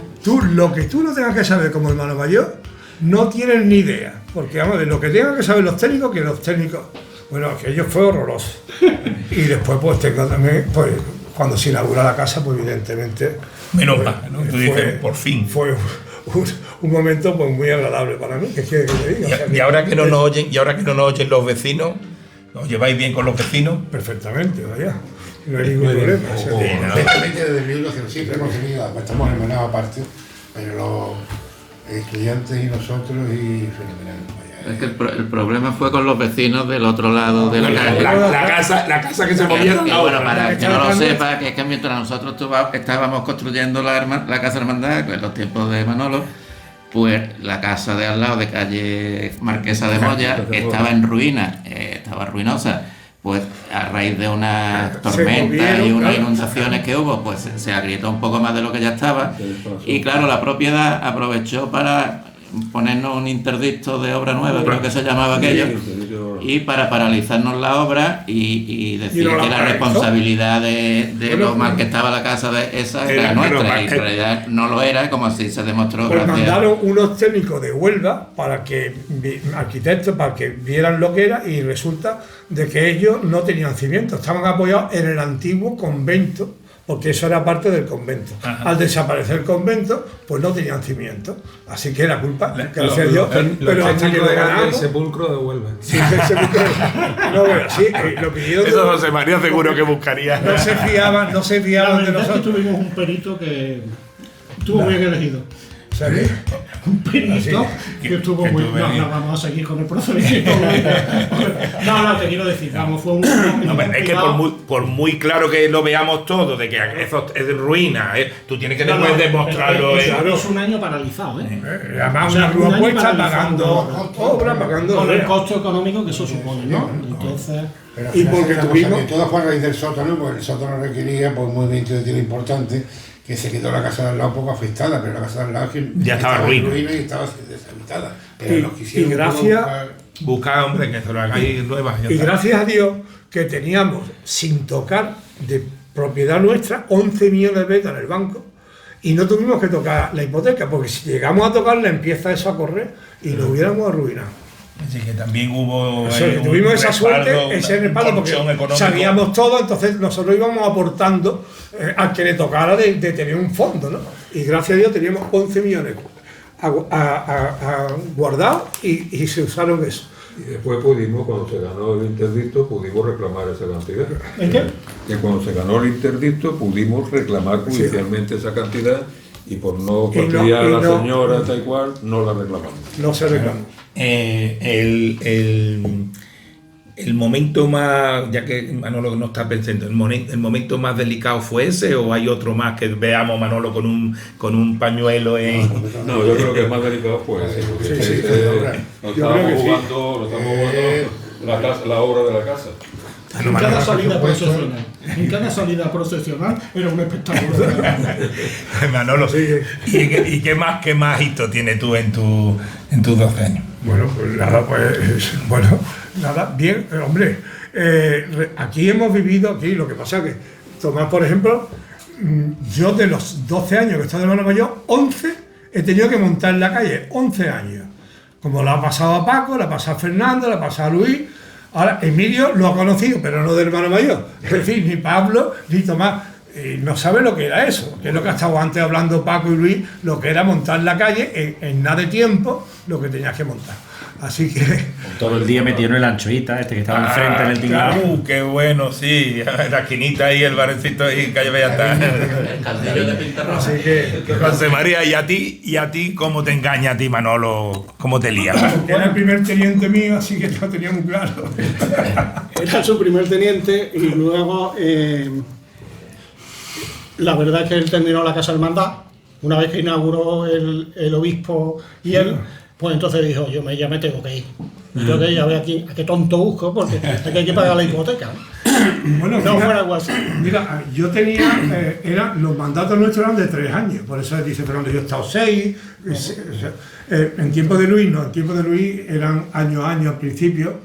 Lo que tú no tengas que saber como hermano mayor, no tienes ni idea. Porque, vamos, de lo que tengan que saber los técnicos, que los técnicos... Bueno, aquello fue horroroso. Y después, pues, tengo también... Pues, cuando se inaugura la casa, pues evidentemente... Menos mal, ¿no? Tú dices, por fin. Fue un momento pues, muy agradable para mí. Que te digo, y ahora que no nos oyen los vecinos, ¿os lleváis bien con los vecinos? Perfectamente, vaya. No hay ningún problema. Perfectamente desde 1907 hemos tenido, estamos hermanados aparte, pero los estudiantes y nosotros y fenomenal. Es que el problema fue con los vecinos del otro lado de la calle. La casa que se movieron. Bueno, para que no lo sepa, que es que mientras nosotros estábamos construyendo la casa hermandad, en los tiempos de Manolo, pues la casa de al lado, de calle Marquesa de Moya, estaba en ruina, estaba ruinosa. Pues a raíz de una tormenta y unas inundaciones que hubo, pues se agrietó un poco más de lo que ya estaba. Y claro, la propiedad aprovechó para ponernos un interdicto de obra nueva, creo que se llamaba aquello, y para paralizarnos la obra y decir que la responsabilidad de lo mal que estaba la casa de esa era nuestra, y en realidad no lo era, como así se demostró. Pues mandaron unos técnicos de Huelva, arquitectos, para que vieran lo que era, y resulta de que ellos no tenían cimientos, estaban apoyados en el antiguo convento, porque eso era parte del convento. Ajá. Al desaparecer el convento, pues no tenían cimientos. Así que era culpa que lo hacía yo. Pero hasta que lo ganamos... El sepulcro de Huelva. Sí, el sepulcro. No, bueno, sí, lo pidieron. Eso José María seguro que buscaría. No se fiaban de nosotros. Es que tuvimos un perito que estuvo bien elegido. ¿Sabes? Un perito que estuvo muy... No, vamos a seguir con el procedimiento. No, te quiero decir, vamos, fue un... es que por muy claro que lo veamos todo, de que eso es ruina, tú tienes que después demostrarlo. Es un año paralizado, Además, una grúa puesta pagando obra, pagando... Con el costo económico que eso supone, ¿no? Entonces... Y porque tuvimos... Todo fue a raíz del sótano, porque el sótano requería por un movimiento de tierra importante, que se quedó la casa de al lado un poco afectada, pero la casa de al lado ya estaba ruina y estaba deshabitada. Pero y gracias Buscar, hombre, que se lo hagáis nuevas. Y gracias a Dios que teníamos, sin tocar, de propiedad nuestra, 11 millones de pesetas en el banco, y no tuvimos que tocar la hipoteca, porque si llegamos a tocarla empieza eso a correr y nos hubiéramos arruinado. Así que también hubo... Tuvimos esa suerte, ese respaldo, porque sabíamos todo, entonces nosotros íbamos aportando al que le tocara de tener un fondo, ¿no? Y gracias a Dios teníamos 11 millones guardados y se usaron eso. Y después pudimos, cuando se ganó el interdicto, pudimos reclamar esa cantidad. ¿En qué? Que cuando se ganó el interdicto pudimos reclamar judicialmente esa cantidad y por no fastidiar a la señora tal cual, no la reclamamos. No se reclamó. El momento más, ya que Manolo no está pensando, el momento más delicado fue ese, o hay otro más que veamos Manolo con un pañuelo en... No, yo creo que el más delicado fue ese, porque lo estábamos jugando la obra de la casa. En cada salida procesional era un espectáculo. Manolo, ¿y qué más hito tienes tú en tus 12 años? Bueno, pues nada, bien, hombre, aquí hemos vivido, lo que pasa es que, Tomás, por ejemplo, yo de los 12 años que estoy de hermano mayor, 11 he tenido que montar en la calle, 11 años. Como lo ha pasado a Paco, lo ha pasado a Fernando, lo ha pasado a Luis. Ahora, Emilio lo ha conocido, pero no de hermano mayor. Es decir, ni Pablo, ni Tomás. No sabe lo que era eso, que es lo que ha estado antes hablando Paco y Luis, lo que era montar la calle en nada de tiempo, lo que tenías que montar. Así que... Todo el día metido en el anchoita, que estaba enfrente en el tinglado. Qué bueno, sí, la esquinita ahí, el barecito ahí, calle Bellatán. El castillo de Pintarroja. Así que José María, ¿y a ti cómo te engaña a ti, Manolo? ¿Cómo te lías? Era el primer teniente mío, así que lo tenía muy claro. Era su primer teniente y luego... La verdad es que él terminó la Casa Hermandad, una vez que inauguró el obispo y él, pues entonces dijo, yo ya me tengo que ir. Tengo que ir a ver aquí, a qué tonto busco, porque hay que pagar la hipoteca. Bueno, no fuera algo así. Mira, yo tenía, los mandatos nuestros eran de 3 años, por eso dice Fernando, yo he estado 6, en tiempo de Luis eran año a año al principio,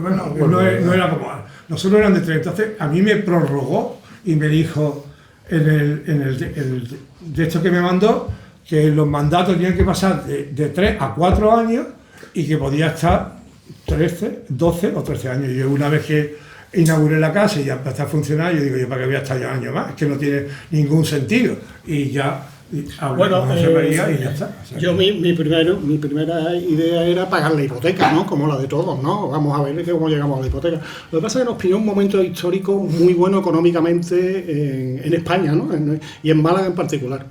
bueno, no era como ahora. Nosotros eran de 3, entonces a mí me prorrogó y me dijo... de esto que me mandó, que los mandatos tenían que pasar de 3 a 4 años y que podía estar 13, 12 o 13 años. Y yo una vez que inauguré la casa y ya empecé a funcionar, yo digo, ¿yo para qué voy a estar ya un año más? Es que no tiene ningún sentido. Y ya bueno, y ya está. O sea, yo mi primera idea era pagar la hipoteca, ¿no? Como la de todos, ¿no? Vamos a ver cómo llegamos a la hipoteca. Lo que pasa es que nos pilló un momento histórico muy bueno económicamente en España, ¿no? Y en Málaga en particular.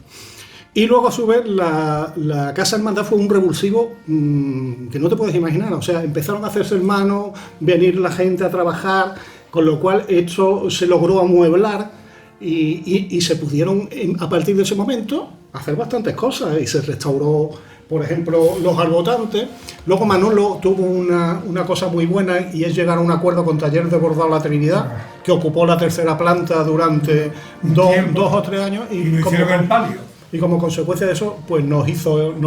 Y luego a su vez la Casa Hermandad fue un revulsivo que no te puedes imaginar. O sea, empezaron a hacerse hermanos, venir la gente a trabajar, con lo cual esto se logró amueblar. Y se pudieron, a partir de ese momento, hacer bastantes cosas y se restauró, por ejemplo, los arbotantes. Luego Manolo tuvo una cosa muy buena y es llegar a un acuerdo con Taller de Bordado La Trinidad, que ocupó la 3ª planta durante 2 o 3 años y como consecuencia de eso, pues nos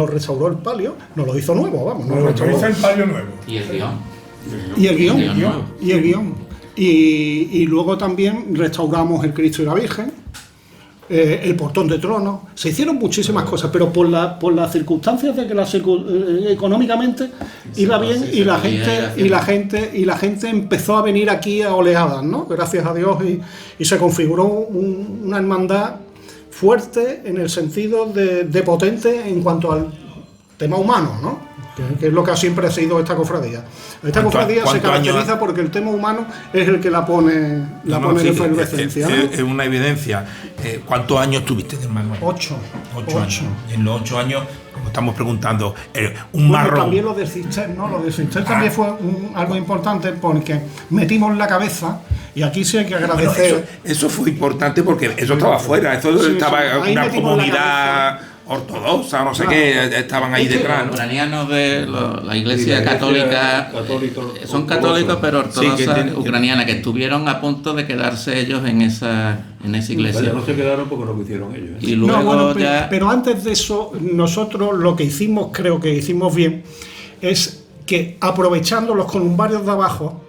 restauró el palio, nos lo hizo nuevo, vamos, nos restauró el palio nuevo. Y el guión. Y el guión. Y luego también restauramos el Cristo y la Virgen, el portón de tronos. Se hicieron muchísimas cosas, pero por las circunstancias de que económicamente iba bien y la gente empezó a venir aquí a oleadas, ¿no? Gracias a Dios, y se configuró una hermandad fuerte en el sentido de potente en cuanto al tema humano, ¿no? Que es lo que siempre ha sido esta cofradía. Esta cofradía se caracteriza porque el tema humano es el que la pone en efervescencia. Es una evidencia. ¿Cuántos años tuviste de hermano? 8. 8 años. Y en los 8 años, como estamos preguntando, También lo del cister, ¿no? Lo del cister también fue algo importante porque metimos la cabeza. Y aquí sí hay que agradecer. Bueno, eso fue importante porque eso estaba afuera. Eso estaba una comunidad ortodoxa, no sé qué, estaban ahí detrás, ¿no? Ucranianos de la Iglesia Católica, son católicos pero ortodoxa ucraniana, que estuvieron a punto de quedarse ellos en esa iglesia. Vaya, no se quedaron porque no quisieron ellos. Y luego pero antes de eso, nosotros lo que hicimos, creo que hicimos bien, es que aprovechando los columbarios de abajo,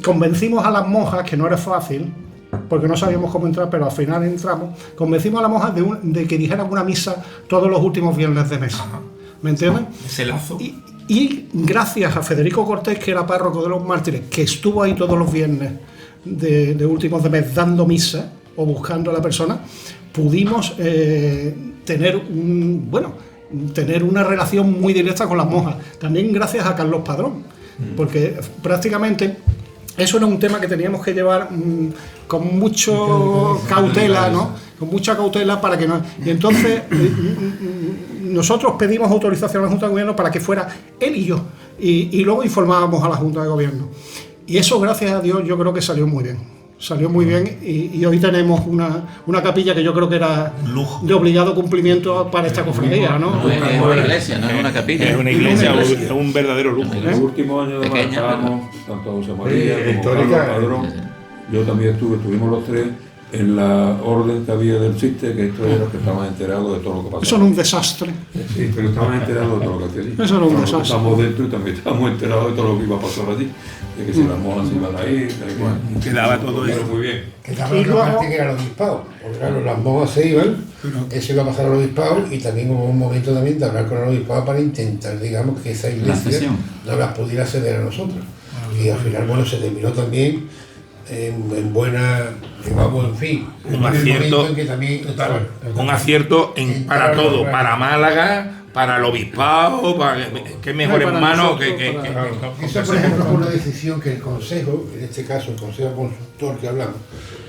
convencimos a las monjas, que no era fácil, porque no sabíamos cómo entrar, pero al final entramos, convencimos a las monjas de que dijeran una misa todos los últimos viernes de mes. ¿Me entiendes? Ese lazo. Y gracias a Federico Cortés, que era párroco de los mártires, que estuvo ahí todos los viernes de últimos de mes dando misa o buscando a la persona, pudimos tener una relación muy directa con las monjas. También gracias a Carlos Padrón, porque prácticamente eso era un tema que teníamos que llevar con mucho cautela, ¿no? Con mucha cautela para que no. Y entonces nosotros pedimos autorización a la Junta de Gobierno para que fuera él y yo, y luego informábamos a la Junta de Gobierno. Y eso, gracias a Dios, yo creo que salió muy bien. Salió muy bien y hoy tenemos una capilla que yo creo que era de obligado cumplimiento para esta cofradía, ¿no? Es una iglesia, no es una capilla. Es una iglesia, es un verdadero lujo. En los últimos años estábamos, tanto José María como Carlos Padrón, yo también estuvimos los tres en la orden que había del CISTE, que esto era los que estaban enterados de todo lo que pasaba. Eso era un desastre. Sí, pero estaban enterados de todo lo que hacía allí. Eso era un desastre. Estamos dentro y también estábamos enterados de todo lo que iba a pasar allí. De que si las monjas iban a ir, da igual. Quedaba todo eso muy bien. Que también otra parte que era el obispado. Porque claro, las monjas se iban, eso iba a pasar al obispado, y también hubo un momento también de hablar con el obispado para intentar, digamos, que esa iglesia no las pudiera ceder a nosotros. Y al final, bueno, se terminó también en buena, digamos, en fin, un acierto, en que también un acierto para todo, para Málaga, para el obispado, qué mejor hermano que esa, por ejemplo, fue una decisión que el Consejo, en este caso el Consejo Consultor que hablamos,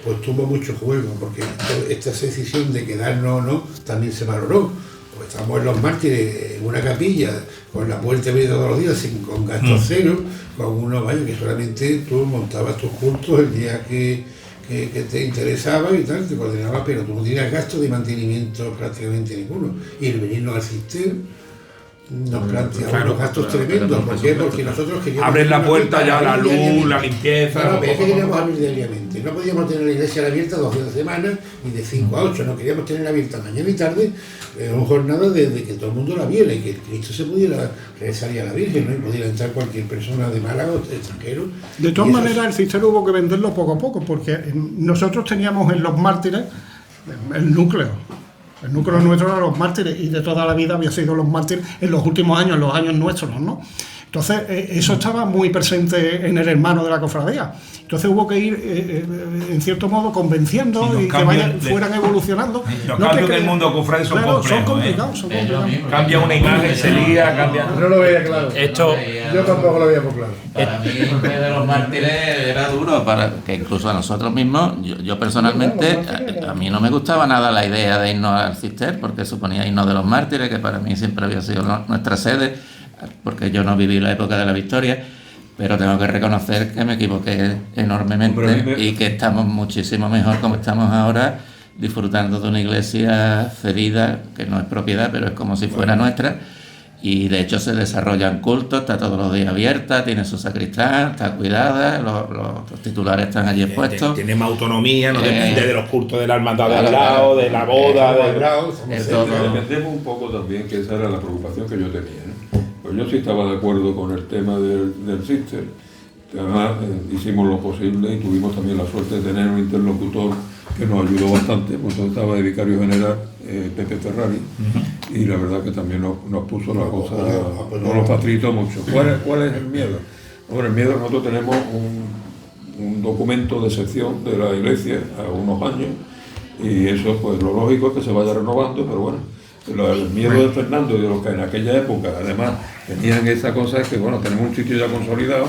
pues tuvo mucho juego, porque esta decisión de quedarnos o no también se valoró. Pues estamos en los mártires en una capilla con la puerta abierta todos los días, con gastos cero, con unos baños que solamente tú montabas tus cultos el día que te interesaba y tal, te coordinabas, pero tú no tenías gasto de mantenimiento prácticamente ninguno. Y el venirnos al Cister nos planteaba unos gastos tremendos. ¿Por qué? Porque nosotros queríamos... Abres la puerta, ya la luz, la limpieza... Claro, pero es que queríamos abrir diariamente. No podíamos tener la iglesia abierta 2 días a la semana, ni de 5 a 8. No queríamos tenerla abierta mañana y tarde, una jornada de que todo el mundo la viera y que Cristo se pudiera rezar a la Virgen, ¿no? Y pudiera entrar cualquier persona de Málaga o extranjero. De todas maneras, el Cister hubo que venderlo poco a poco, porque nosotros teníamos en los mártires el núcleo. El núcleo nuestro era los mártires, y de toda la vida había sido los mártires en los últimos años, en los años nuestros, ¿no? Entonces, eso estaba muy presente en el hermano de la cofradía. Entonces hubo que ir, en cierto modo, convenciendo y que fueran evolucionando. Los cambios del mundo cofrade son complejos. Son complicados, son complicados. Cambia una imagen, se lía, cambia... No lo veía claro. Yo tampoco lo veía muy claro. Para mí el mes de los mártires era duro, que incluso a nosotros mismos, yo personalmente, a mí no me gustaba nada la idea de irnos al Cister, porque suponía irnos de los mártires, que para mí siempre había sido nuestra sede, porque yo no viví la época de la Victoria, pero tengo que reconocer que me equivoqué enormemente y que estamos muchísimo mejor como estamos ahora, disfrutando de una iglesia cedida, que no es propiedad, pero es como si fuera nuestra, y de hecho se desarrollan cultos, está todos los días abierta, tiene su sacristán, está cuidada, los titulares están allí expuestos. Tiene más autonomía, no depende de los cultos de la hermandad de al lado, de la boda, Dependemos un poco también, que esa era la preocupación que yo tenía, ¿no? Pues yo sí estaba de acuerdo con el tema del Cister. Además, hicimos lo posible y tuvimos también la suerte de tener un interlocutor que nos ayudó bastante, pues estaba de vicario general Pepe Ferrari, y la verdad que también nos puso la cosa, nos lo facilitó mucho. ¿Cuál es el miedo? Bueno, el miedo, nosotros tenemos un documento de sección de la iglesia a unos años, y eso, pues lo lógico es que se vaya renovando, pero bueno, el miedo de Fernando y de los que en aquella época además tenían esa cosa es que, bueno, tenemos un sitio ya consolidado,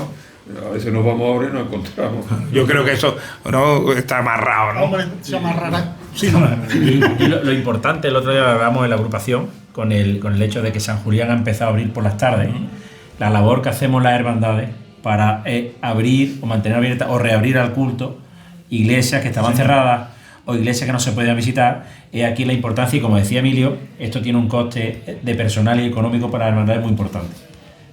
a veces nos vamos ahora y nos encontramos. Yo creo que eso no está amarrado, ¿no? Hombre, se amarrará. Sí, y lo importante, el otro día lo hablamos en la agrupación, con el hecho de que San Julián ha empezado a abrir por las tardes, la labor que hacemos las hermandades para abrir o mantener abierta o reabrir al culto iglesias que estaban cerradas o iglesias que no se podían visitar. Aquí la importancia, y como decía Emilio, esto tiene un coste de personal y económico para las hermandades muy importante.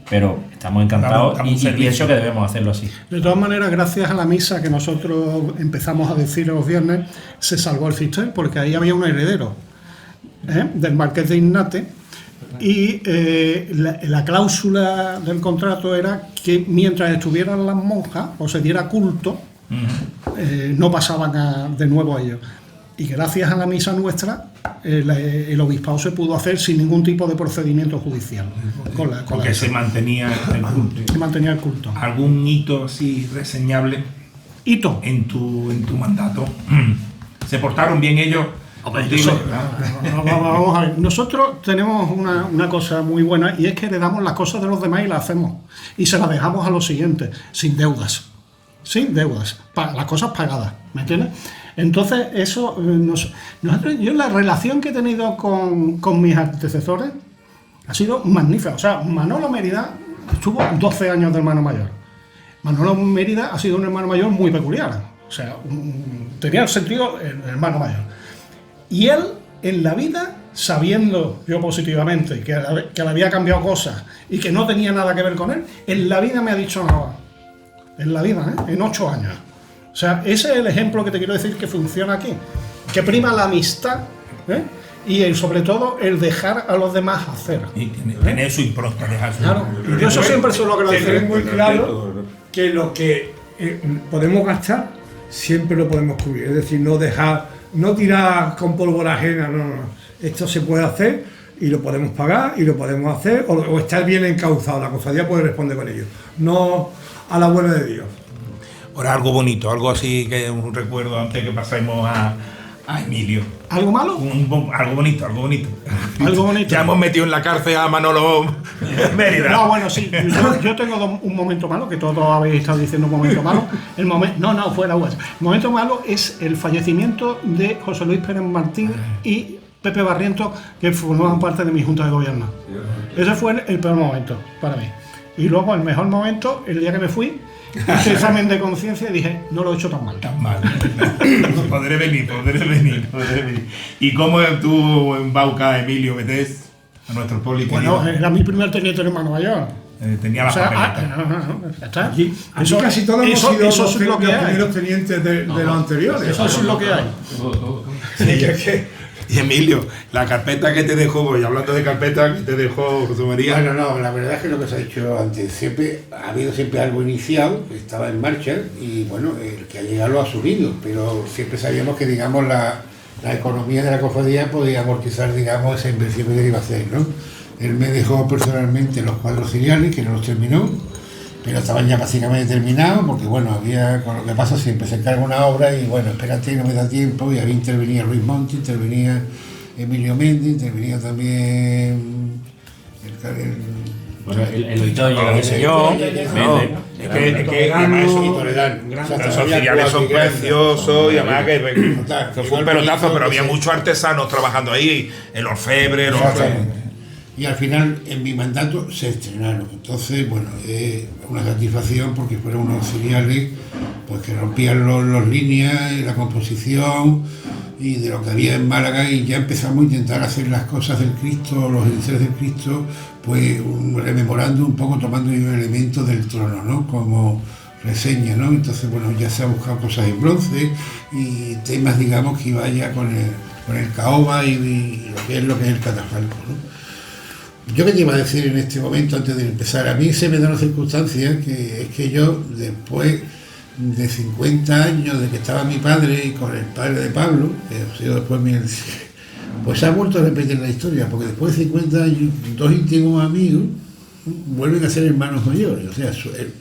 Pero estamos encantados y pienso que debemos hacerlo así. De todas maneras, gracias a la misa que nosotros empezamos a decir los viernes, se salvó el Cister, porque ahí había un heredero del Marqués de Ignate, Y la cláusula del contrato era que mientras estuvieran las monjas o se diera culto, no pasaban de nuevo a ellos. Y gracias a la misa nuestra, el obispado se pudo hacer sin ningún tipo de procedimiento judicial. Porque se mantenía el culto. Se mantenía el culto. ¿Algún hito así reseñable? ¿Hito? En tu mandato. ¿Se portaron bien ellos? Vamos a ver. Nosotros tenemos una cosa muy buena, y es que heredamos las cosas de los demás y las hacemos. Y se las dejamos a los siguientes, sin deudas. Sin deudas. Las cosas pagadas. ¿Me entiendes? Entonces, eso, yo la relación que he tenido con mis antecesores ha sido magnífica. O sea, Manolo Mérida estuvo 12 años de hermano mayor. Manolo Mérida ha sido un hermano mayor muy peculiar. O sea, tenía el sentido el hermano mayor. Y él, en la vida, sabiendo yo positivamente que le había cambiado cosas y que no tenía nada que ver con él, en la vida me ha dicho nada. En la vida, en 8 años. O sea, ese es el ejemplo que te quiero decir que funciona aquí. Que prima la amistad, y sobre todo el dejar a los demás hacer. Y tener su impronta, dejar su... Claro, y yo eso siempre se lo agradezco. Es muy claro que lo que podemos gastar siempre lo podemos cubrir. Es decir, no tirar con pólvora ajena, no. Esto se puede hacer y lo podemos pagar y lo podemos hacer, o estar bien encauzado. La cofradía puede responder con ello. No a la buena de Dios. Ahora algo bonito, algo así que un recuerdo antes que pasemos a Emilio. ¿Algo malo? Algo bonito. Algo bonito. Ya hemos metido en la cárcel a Manolo Mérida. No, bueno, sí. Yo tengo un momento malo, que todos habéis estado diciendo un momento malo. Fuera hueso. El momento malo es el fallecimiento de José Luis Pérez Martín y Pepe Barrientos, que formaban parte de mi junta de gobierno. Ese fue el peor momento para mí. Y luego el mejor momento, el día que me fui, hice examen de conciencia y dije, no lo he hecho tan mal. Podré venir. ¿Y cómo tú en Bauca, Emilio, metés a nuestro poli? Bueno, era mi primer teniente hermano mayor. Tenía la papeleta. Ya está. Aquí casi todos hemos sido los primeros tenientes de los anteriores. Eso es lo que hay. Sí, es que... Y Emilio, la carpeta que te dejó, y hablando de carpeta, que te dejó José María. Bueno, no, la verdad es que lo que se ha dicho antes, siempre ha habido algo iniciado, que estaba en marcha, y bueno, el que ha llegado lo ha subido, pero siempre sabíamos que, digamos, la economía de la cofradía podía amortizar, digamos, esa inversión que iba a hacer, ¿no? Él me dejó personalmente los cuadros ciliales, que no los terminó, pero estaban ya básicamente terminados, porque bueno, con lo que pasa siempre se encarga una obra y bueno, espérate, no me da tiempo, y ahí intervenía Ruiz Monti, intervenía Emilio Méndez, intervenía también el auditor llega el señor. Es que además los auxiliares son preciosos y además que fue un pelotazo, pero había muchos artesanos trabajando ahí, el orfebre, y al final en mi mandato se estrenaron. Entonces, bueno, una satisfacción porque fueron unos auxiliares pues que rompían las líneas, la composición y de lo que había en Málaga, y ya empezamos a intentar hacer las cosas del Cristo, los iniciales del Cristo, pues rememorando un poco, tomando elementos del trono, ¿no? Como reseña, ¿no? Entonces, bueno, ya se han buscado cosas en bronce y temas, digamos, que vaya con el caoba y lo que es el catafalco, ¿no? Yo que te iba a decir en este momento, antes de empezar, a mí se me da una circunstancia que es que yo, después de 50 años de que estaba mi padre y con el padre de Pablo, que ha sido después pues se ha vuelto a repetir la historia, porque después de 50 años, dos íntimos amigos vuelven a ser hermanos mayores, o sea,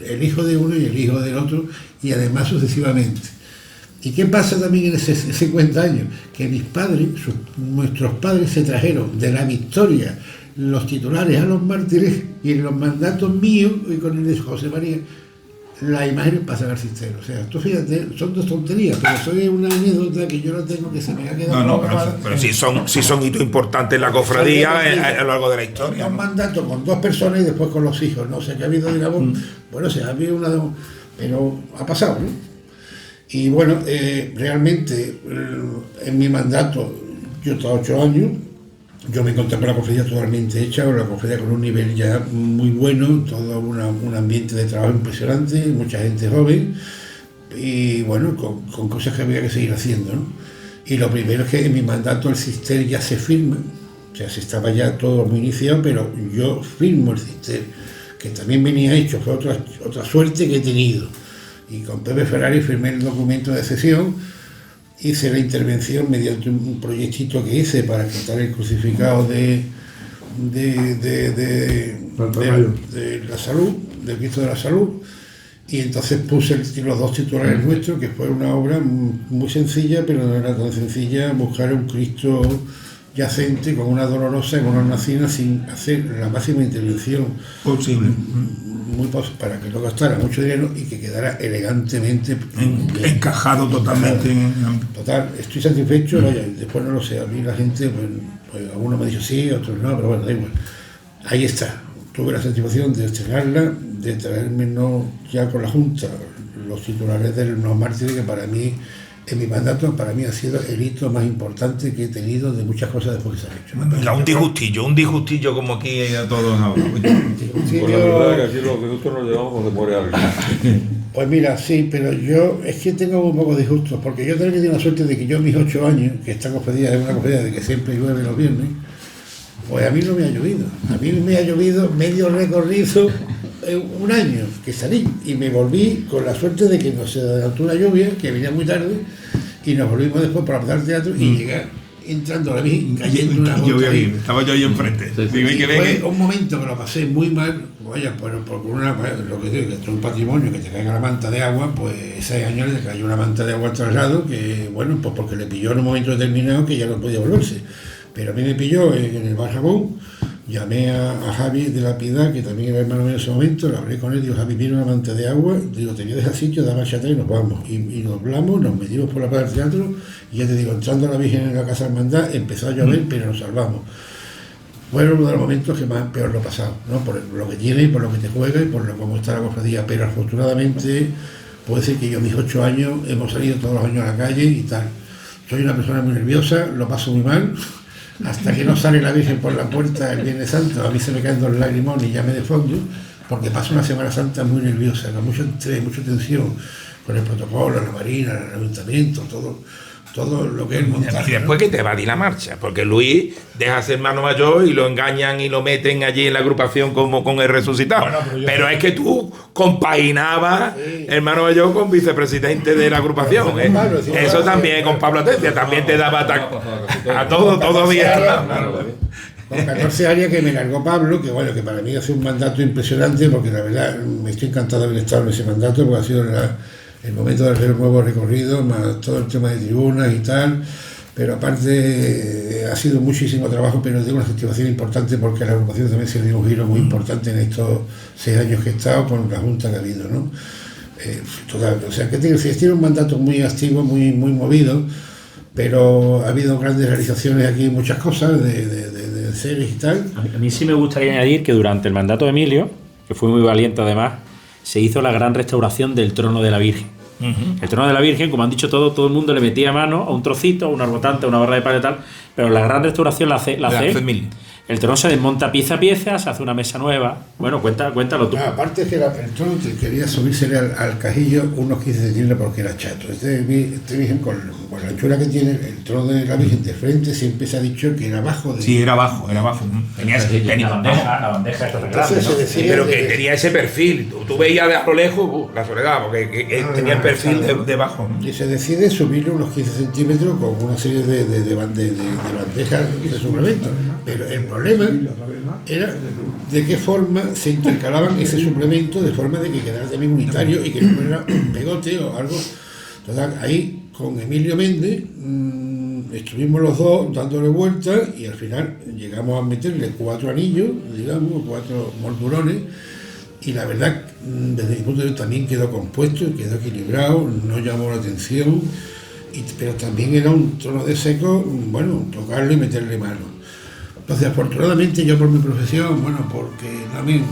el hijo de uno y el hijo del otro, y además sucesivamente. ¿Y qué pasa también en esos 50 años? Que mis padres, nuestros padres se trajeron de la Victoria los titulares a los mártires, y en los mandatos míos y con el de José María las imágenes pasan al Cisterno. O sea, tú fíjate, son dos tonterías, pero eso es una anécdota que yo no tengo, que se me ha quedado. Pero sí son hitos importantes en la cofradía a lo largo de la historia. Un mandato con dos personas y después con los hijos, ¿no? O sea, que ha habido, digamos, bueno, o sea, ha habido pero ha pasado, ¿no? Y bueno, realmente en mi mandato, yo estaba 8 años, yo me encontré con la cofradía totalmente hecha, con la cofradía con un nivel ya muy bueno, todo un ambiente de trabajo impresionante, mucha gente joven, y bueno, con cosas que había que seguir haciendo, ¿no? Y lo primero es que en mi mandato el Cister ya se firma, O sea, se estaba ya todo muy iniciado, pero yo firmo el cister, que también venía hecho, fue otra suerte que he tenido. Y con Pepe Ferrari firmé el documento de cesión, hice la intervención mediante un proyectito que hice para quitar el crucificado de la salud, del Cristo de la Salud, y entonces puse los 2 titulares nuestros, que fue una obra muy sencilla, pero no era tan sencilla buscar un Cristo yacente con una dolorosa y con una hornacina sin hacer la máxima intervención posible, para que no gastara mucho dinero y que quedara elegantemente encajado totalmente. Total, estoy satisfecho, vaya, después no lo sé, a mí la gente, pues algunos me han dicho sí, otros no, pero bueno, da igual. Ahí está, tuve la satisfacción de estrenarla, de traerme ya con la Junta los titulares de los mártires, que para mí, en mi mandato, para mí ha sido el hito más importante que he tenido de muchas cosas después que se han hecho. Era un disgustillo como aquí a todos ahora. Pues la verdad que aquí los disgustos nos llevamos cuando muere alguien. Pues mira, sí, pero yo es que tengo un poco de disgustos, porque yo también tengo la suerte de que yo en mis 8 años, que esta cofradía es una cofradía de que siempre llueve los viernes, pues a mí no me ha llovido. A mí me ha llovido medio recorrido un año que salí y me volví con la suerte de que no se adelantó una lluvia, que venía muy tarde, y nos volvimos después para empezar el teatro y llegar entrando a la misma, cayendo una gota ahí. Estaba yo ahí enfrente. Fue un momento que lo pasé muy mal, vaya, por lo que digo, que es un patrimonio, que te caiga la manta de agua, pues 6 años le cayó una manta de agua al traslado, que bueno, pues porque le pilló en un momento determinado que ya no podía volverse. Pero a mí me pilló en el Barragón, llamé a Javi de la Piedad, que también era hermano mío en ese momento, le hablé con él, digo, Javi, viene una manta de agua, digo, te voy a dejar sitio, da marcha atrás y nos vamos. Y nos hablamos, nos metimos por la plaza del teatro, y ya te digo, entrando a la Virgen en la Casa Hermandad, empezó a llover, pero nos salvamos. Fueron uno de los momentos que más peor lo he pasado, ¿no? Por lo que tiene, por lo que te juega y por cómo está la cofradía, pero afortunadamente puedo decir que yo en mis 8 años hemos salido todos los años a la calle y tal. Soy una persona muy nerviosa, lo paso muy mal. Hasta que no sale la Virgen por la puerta el Viernes Santo, a mí se me caen 2 lagrimones y ya me desfondo, porque paso una Semana Santa muy nerviosa, con mucho estrés, mucha tensión, con el protocolo, la marina, el ayuntamiento, todo lo que es el montaje. Y después que te va a ir la marcha, porque Luis deja ser hermano mayor y lo engañan y lo meten allí en la agrupación como con el resucitado. Bueno, pero es que tú compaginabas hermano mayor con vicepresidente de la agrupación. Eso también con Pablo Atencia, también te daba a todo bien. Con 14 años que me largó Pablo, que bueno, que para mí hace un mandato impresionante, porque la verdad me estoy encantado de haber estado en ese mandato, porque ha sido el momento de hacer un nuevo recorrido, más todo el tema de tribunas y tal, pero aparte ha sido muchísimo trabajo, pero tengo una satisfacción importante porque la agrupación también se dio un giro muy importante en estos 6 años que he estado con la junta que ha habido, ¿no? Total, o sea que tiene un mandato muy activo, muy movido, pero ha habido grandes realizaciones aquí, muchas cosas de series y tal. A mí sí me gustaría añadir que durante el mandato de Emilio, que fue muy valiente además, se hizo la gran restauración del trono de la Virgen. El trono de la Virgen, como han dicho todo el mundo le metía mano a un trocito, a una arbotante, a una barra de pan y tal, pero la gran restauración la hace Emilio. El trono se desmonta pieza a pieza, se hace una mesa nueva. Bueno, cuéntalo tú. Aparte es que el trono quería subirse al cajillo unos 15 centímetros porque era chato. Este Virgen, con la anchura que tiene, el trono de la Virgen de frente siempre se ha dicho que era bajo. Sí, era bajo. Tenía la bandeja esta tan grande, ¿no? Sí, pero que tenía ese perfil. Tú veías de a lo lejos la soledad, porque tenía el perfil de bajo, ¿no? Y se decide subirle unos 15 centímetros con una serie de bandejas de suplemento. Pero el problema era de qué forma se intercalaban ese suplemento de forma de que quedara también unitario y que no fuera un pegote o algo. Total, ahí con Emilio Méndez estuvimos los dos dándole vueltas y al final llegamos a meterle 4 anillos, digamos, 4 moldurones, y la verdad, desde mi punto de vista, también quedó compuesto, quedó equilibrado, no llamó la atención, pero también era un trono de seco, bueno, tocarlo y meterle mano. Entonces, afortunadamente, yo por mi profesión, bueno, porque también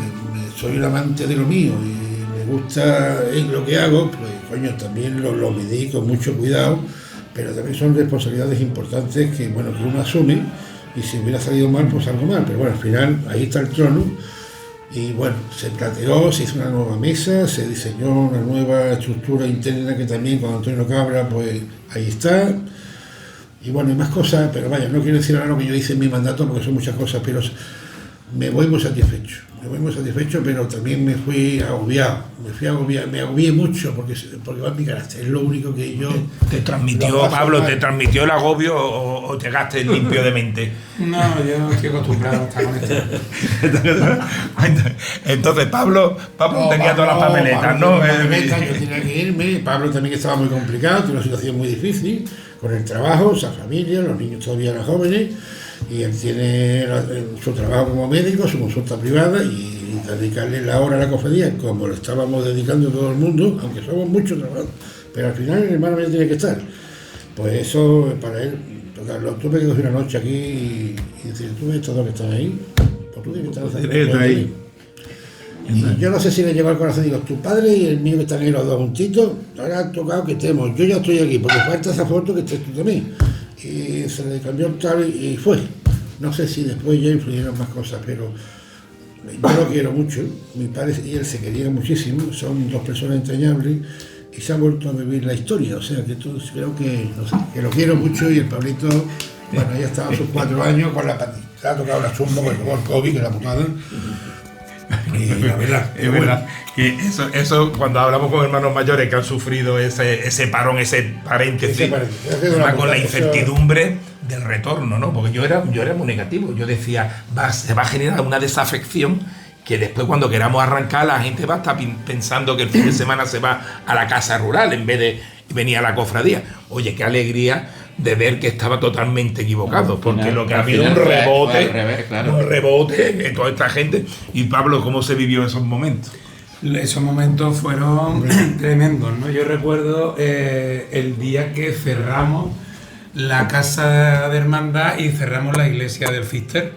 soy un amante de lo mío y me gusta lo que hago, pues coño, también lo medí con mucho cuidado, pero también son responsabilidades importantes que, bueno, que uno asume, y si hubiera salido mal, pues algo mal, pero bueno, al final ahí está el trono, y bueno, se plateó, se hizo una nueva mesa, se diseñó una nueva estructura interna que también con Antonio Cabra, pues ahí está. Y bueno, y más cosas, pero vaya, no quiero decir ahora lo que yo hice en mi mandato porque son muchas cosas, pero me voy muy satisfecho, pero también me fui agobiado, me agobié mucho porque va en mi carácter, es lo único que yo... ¿Te transmitió, Pablo, te transmitió el agobio o llegaste limpio de mente? No, yo estoy acostumbrado a estar con esto. Entonces, Pablo tenía todas las papeletas, ¿no? Yo tenía que irme, Pablo también estaba muy complicado, tiene una situación muy difícil, con el trabajo, esa familia, los niños todavía eran jóvenes, y él tiene su trabajo como médico, su consulta privada, y dedicarle la hora a la cofradía, como lo estábamos dedicando todo el mundo, aunque somos muchos trabajadores, pero al final el hermano tiene que estar. Pues eso, para él, lo tuve que coger una noche aquí y decir, tú ves estos dos que están ahí, pues tú tienes que estar ahí. Y yo no sé si le lleva al corazón, digo, tu padre y el mío que están ahí los dos juntitos, ahora han tocado que estemos, yo ya estoy aquí, porque falta esa foto que estés tú también. Y se le cambió el tal y fue. No sé si después ya influyeron más cosas, pero yo lo quiero mucho, mi padre y él se querían muchísimo, son dos personas entrañables y se ha vuelto a vivir la historia, o sea que creo que, no sé, que lo quiero mucho y el Pablito, bueno, ya estaba a sus 4 años con la patita, ha tocado la chumba con el COVID, que la putada. Y la verdad, es verdad que eso cuando hablamos con hermanos mayores que han sufrido ese parón, ese paréntesis, con la incertidumbre del retorno, ¿no? Porque yo era muy negativo, yo decía, se va a generar una desafección que después cuando queramos arrancar la gente va a estar pensando que el fin de semana se va a la casa rural en vez de venir a la cofradía. Oye, qué alegría de ver que estaba totalmente equivocado, porque lo que ha habido un rebote de toda esta gente. Y Pablo, ¿cómo se vivió esos momentos? Esos momentos fueron tremendos, ¿no? Yo recuerdo el día que cerramos la casa de hermandad y cerramos la iglesia del Fister,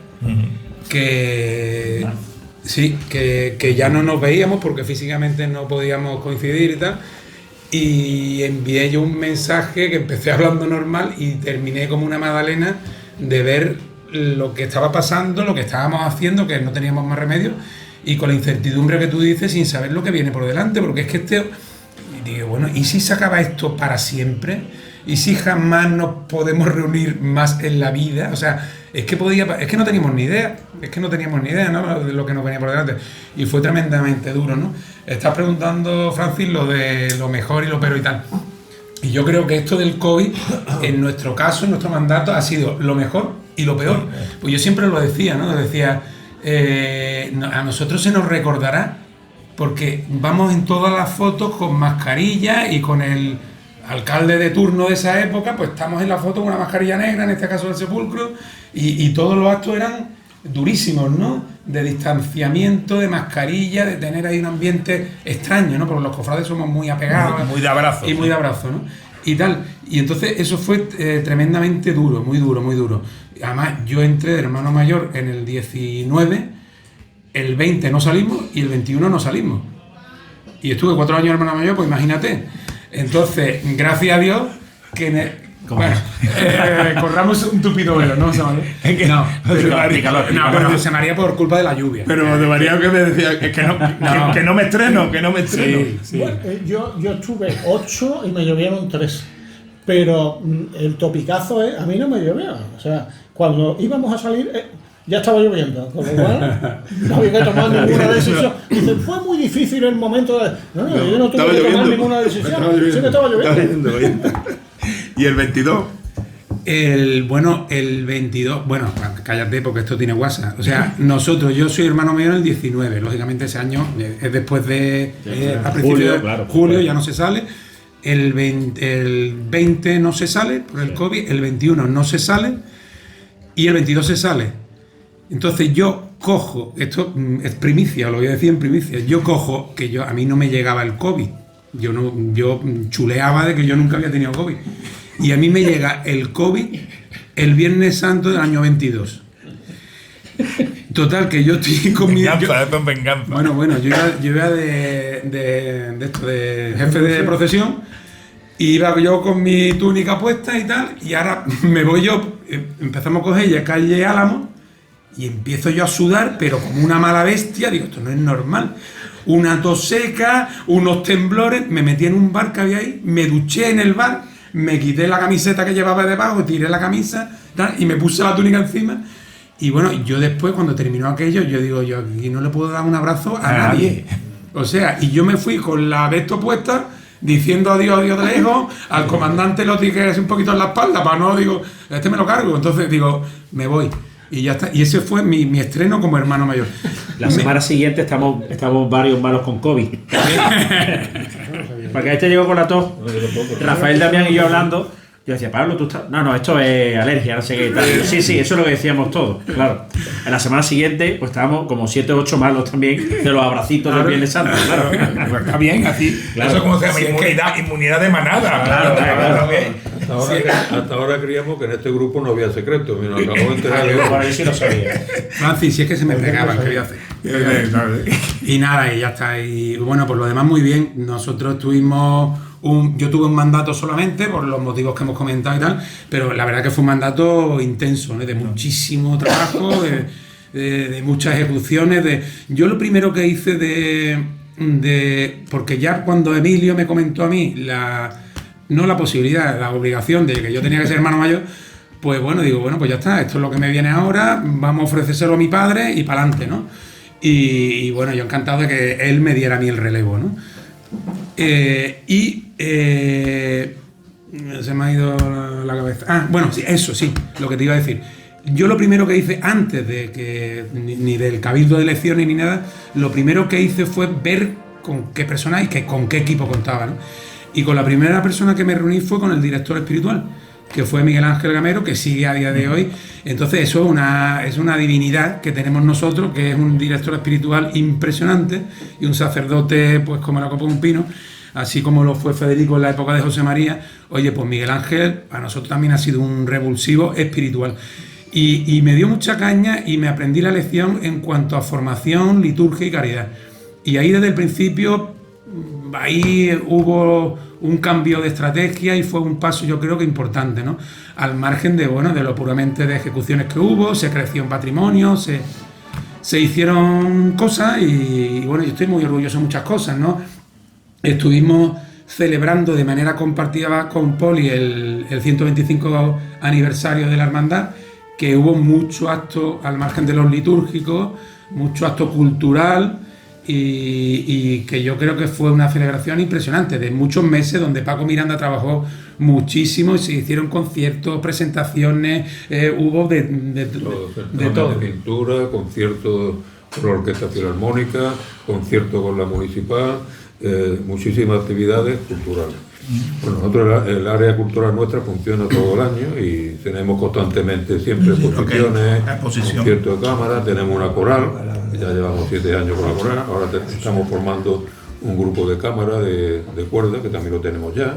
que sí, que ya no nos veíamos porque físicamente no podíamos coincidir y tal. Y envié yo un mensaje que empecé hablando normal y terminé como una magdalena de ver lo que estaba pasando, lo que estábamos haciendo, que no teníamos más remedio, y con la incertidumbre que tú dices, sin saber lo que viene por delante, porque es que y digo, bueno, ¿y si se acaba esto para siempre? ¿Y si jamás nos podemos reunir más en la vida? O sea, es que no teníamos ni idea, ¿no? De lo que nos venía por delante. Y fue tremendamente duro, ¿no? Estás preguntando, Francis, lo de lo mejor y lo peor y tal. Y yo creo que esto del COVID, en nuestro caso, en nuestro mandato, ha sido lo mejor y lo peor. Pues yo siempre lo decía, ¿no? Decía, a nosotros se nos recordará porque vamos en todas las fotos con mascarilla y con el alcalde de turno de esa época, pues estamos en la foto con una mascarilla negra, en este caso del sepulcro, y todos los actos eran durísimos, ¿no? De distanciamiento, de mascarilla, de tener ahí un ambiente extraño, ¿no? Porque los cofrades somos muy apegados. Muy de abrazo. Y muy de abrazo, ¿no? Y tal. Y entonces eso fue tremendamente duro, muy duro, muy duro. Además, yo entré de hermano mayor en el 19, el 20 no salimos y el 21 no salimos. Y estuve 4 años hermano mayor, pues imagínate. Entonces, gracias a Dios que corramos un tupido velo, ¿no? Pero José María por culpa de la lluvia. Pero José María que me decía que no me estreno. Sí. Bueno, yo estuve 8 y me llovieron 3. Pero el topicazo a mí no me llovía. O sea, cuando íbamos a salir ya estaba lloviendo, con lo cual no había que tomar ninguna decisión. Dicen, fue muy difícil el momento de... No, yo no tuve que tomar ninguna decisión. Sí que estaba lloviendo. ¿Y el 22? El 22, bueno, cállate porque esto tiene WhatsApp. O sea, yo soy hermano mayor en el 19, lógicamente ese año es después de... a principios de julio ya no se sale. El 20 no se sale por el COVID, el 21 no se sale y el 22 se sale. Entonces yo cojo, esto es primicia, lo voy a decir en primicia, yo cojo que a mí no me llegaba el COVID, yo chuleaba de que yo nunca había tenido COVID, y a mí me llega el COVID el Viernes Santo del año 22. Total, que yo estoy con mi... Venganza. Bueno, yo iba de jefe de procesión, y iba yo con mi túnica puesta y tal, y ahora me voy yo, empezamos a coger ya calle Álamo, y empiezo yo a sudar, pero como una mala bestia, digo, esto no es normal. Una tos seca, unos temblores, me metí en un bar que había ahí, me duché en el bar, me quité la camiseta que llevaba debajo, tiré la camisa tal, y me puse la túnica encima. Y bueno, yo después, cuando terminó aquello, yo digo, yo aquí no le puedo dar un abrazo a nadie. O sea, y yo me fui con la de esto puesta, diciendo adiós de lejos, al comandante lo tiré así un poquito en la espalda, para no, digo, este me lo cargo. Entonces digo, me voy. Y ya está. Y ese fue mi estreno como hermano mayor. La semana siguiente estamos varios malos con COVID. Porque este llegó con la tos. Rafael, Damián y yo hablando. Yo decía, Pablo, tú estás... No, esto es alergia, no sé qué tal. Sí, eso es lo que decíamos todos, claro. En la semana siguiente, pues estábamos como 7 o 8 malos también de los abracitos del Viernes Santo, claro. Pues está bien, así. Claro. Eso como se llama, inmunidad de manada. Claro. Hasta ahora creíamos que en este grupo no había secretos. Mira, acabo de enterar de Por ahí sí lo sabía. Francis, si es que se me pegaba, ¿qué voy a hacer? Y nada, y ya está. Y bueno, por lo demás, muy bien. Nosotros tuvimos... yo tuve un mandato solamente por los motivos que hemos comentado y tal, pero la verdad que fue un mandato intenso, ¿no? De muchísimo trabajo, de muchas ejecuciones. Yo lo primero que hice porque ya cuando Emilio me comentó a mí no la posibilidad, la obligación de que yo tenía que ser hermano mayor, pues bueno, digo, bueno, pues ya está, esto es lo que me viene ahora, vamos a ofrecérselo a mi padre y para adelante, ¿no? Y bueno, yo encantado de que él me diera a mí el relevo, ¿no? Se me ha ido la cabeza. Bueno, sí, eso sí, lo que te iba a decir. Yo lo primero que hice antes de que ni del cabildo de elecciones ni nada, lo primero que hice fue ver con qué persona y con qué equipo contaba, ¿no? Y con la primera persona que me reuní fue con el director espiritual, que fue Miguel Ángel Gamero, que sigue a día de hoy. Entonces eso es una divinidad que tenemos nosotros, que es un director espiritual impresionante y un sacerdote pues como la copa de un pino, así como lo fue Federico en la época de José María. Oye, pues Miguel Ángel para nosotros también ha sido un revulsivo espiritual. Y me dio mucha caña y me aprendí la lección en cuanto a formación, liturgia y caridad. Y ahí desde el principio, ahí hubo un cambio de estrategia y fue un paso, yo creo que importante, ¿no? Al margen de lo puramente de ejecuciones que hubo, se creció en patrimonio, se hicieron cosas y bueno, yo estoy muy orgulloso de muchas cosas, ¿no? Estuvimos celebrando de manera compartida con Poli el 125 aniversario de la hermandad, que hubo mucho acto al margen de los litúrgicos, mucho acto cultural, y que yo creo que fue una celebración impresionante de muchos meses donde Paco Miranda trabajó muchísimo y se hicieron conciertos, presentaciones, hubo de todo. De pintura, conciertos con la Orquesta Filarmónica, conciertos con la Municipal, muchísimas actividades culturales. Bueno, nosotros el área cultural nuestra funciona todo el año y tenemos constantemente siempre exposiciones, conciertos de cámara, tenemos una coral, ya llevamos 7 años con la coral, ahora estamos formando un grupo de cámara de cuerda, que también lo tenemos ya.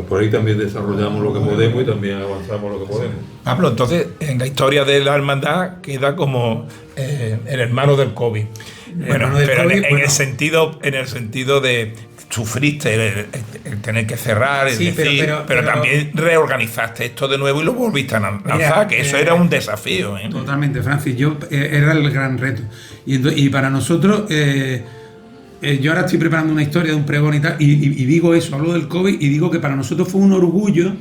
Por ahí también desarrollamos lo que podemos y también avanzamos lo que podemos. Pablo, entonces en la historia de la hermandad queda como el hermano del COVID. Bueno, pero en el sentido de sufriste el tener que cerrar, sí, pero también reorganizaste esto de nuevo y lo volviste a lanzar, que eso era un desafío. Totalmente, Francis, era el gran reto. Y para nosotros, yo ahora estoy preparando una historia de un pregón y tal, y digo eso, hablo del COVID y digo que para nosotros fue un orgullo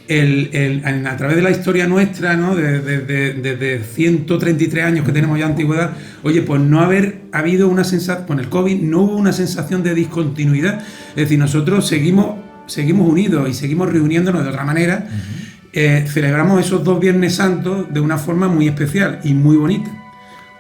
a través de la historia nuestra, ¿no? Desde 133 años que tenemos ya antigüedad, oye, pues no haber habido una sensación, con el COVID no hubo una sensación de discontinuidad, es decir, nosotros seguimos unidos y seguimos reuniéndonos de otra manera. Celebramos esos 2 Viernes Santos de una forma muy especial y muy bonita,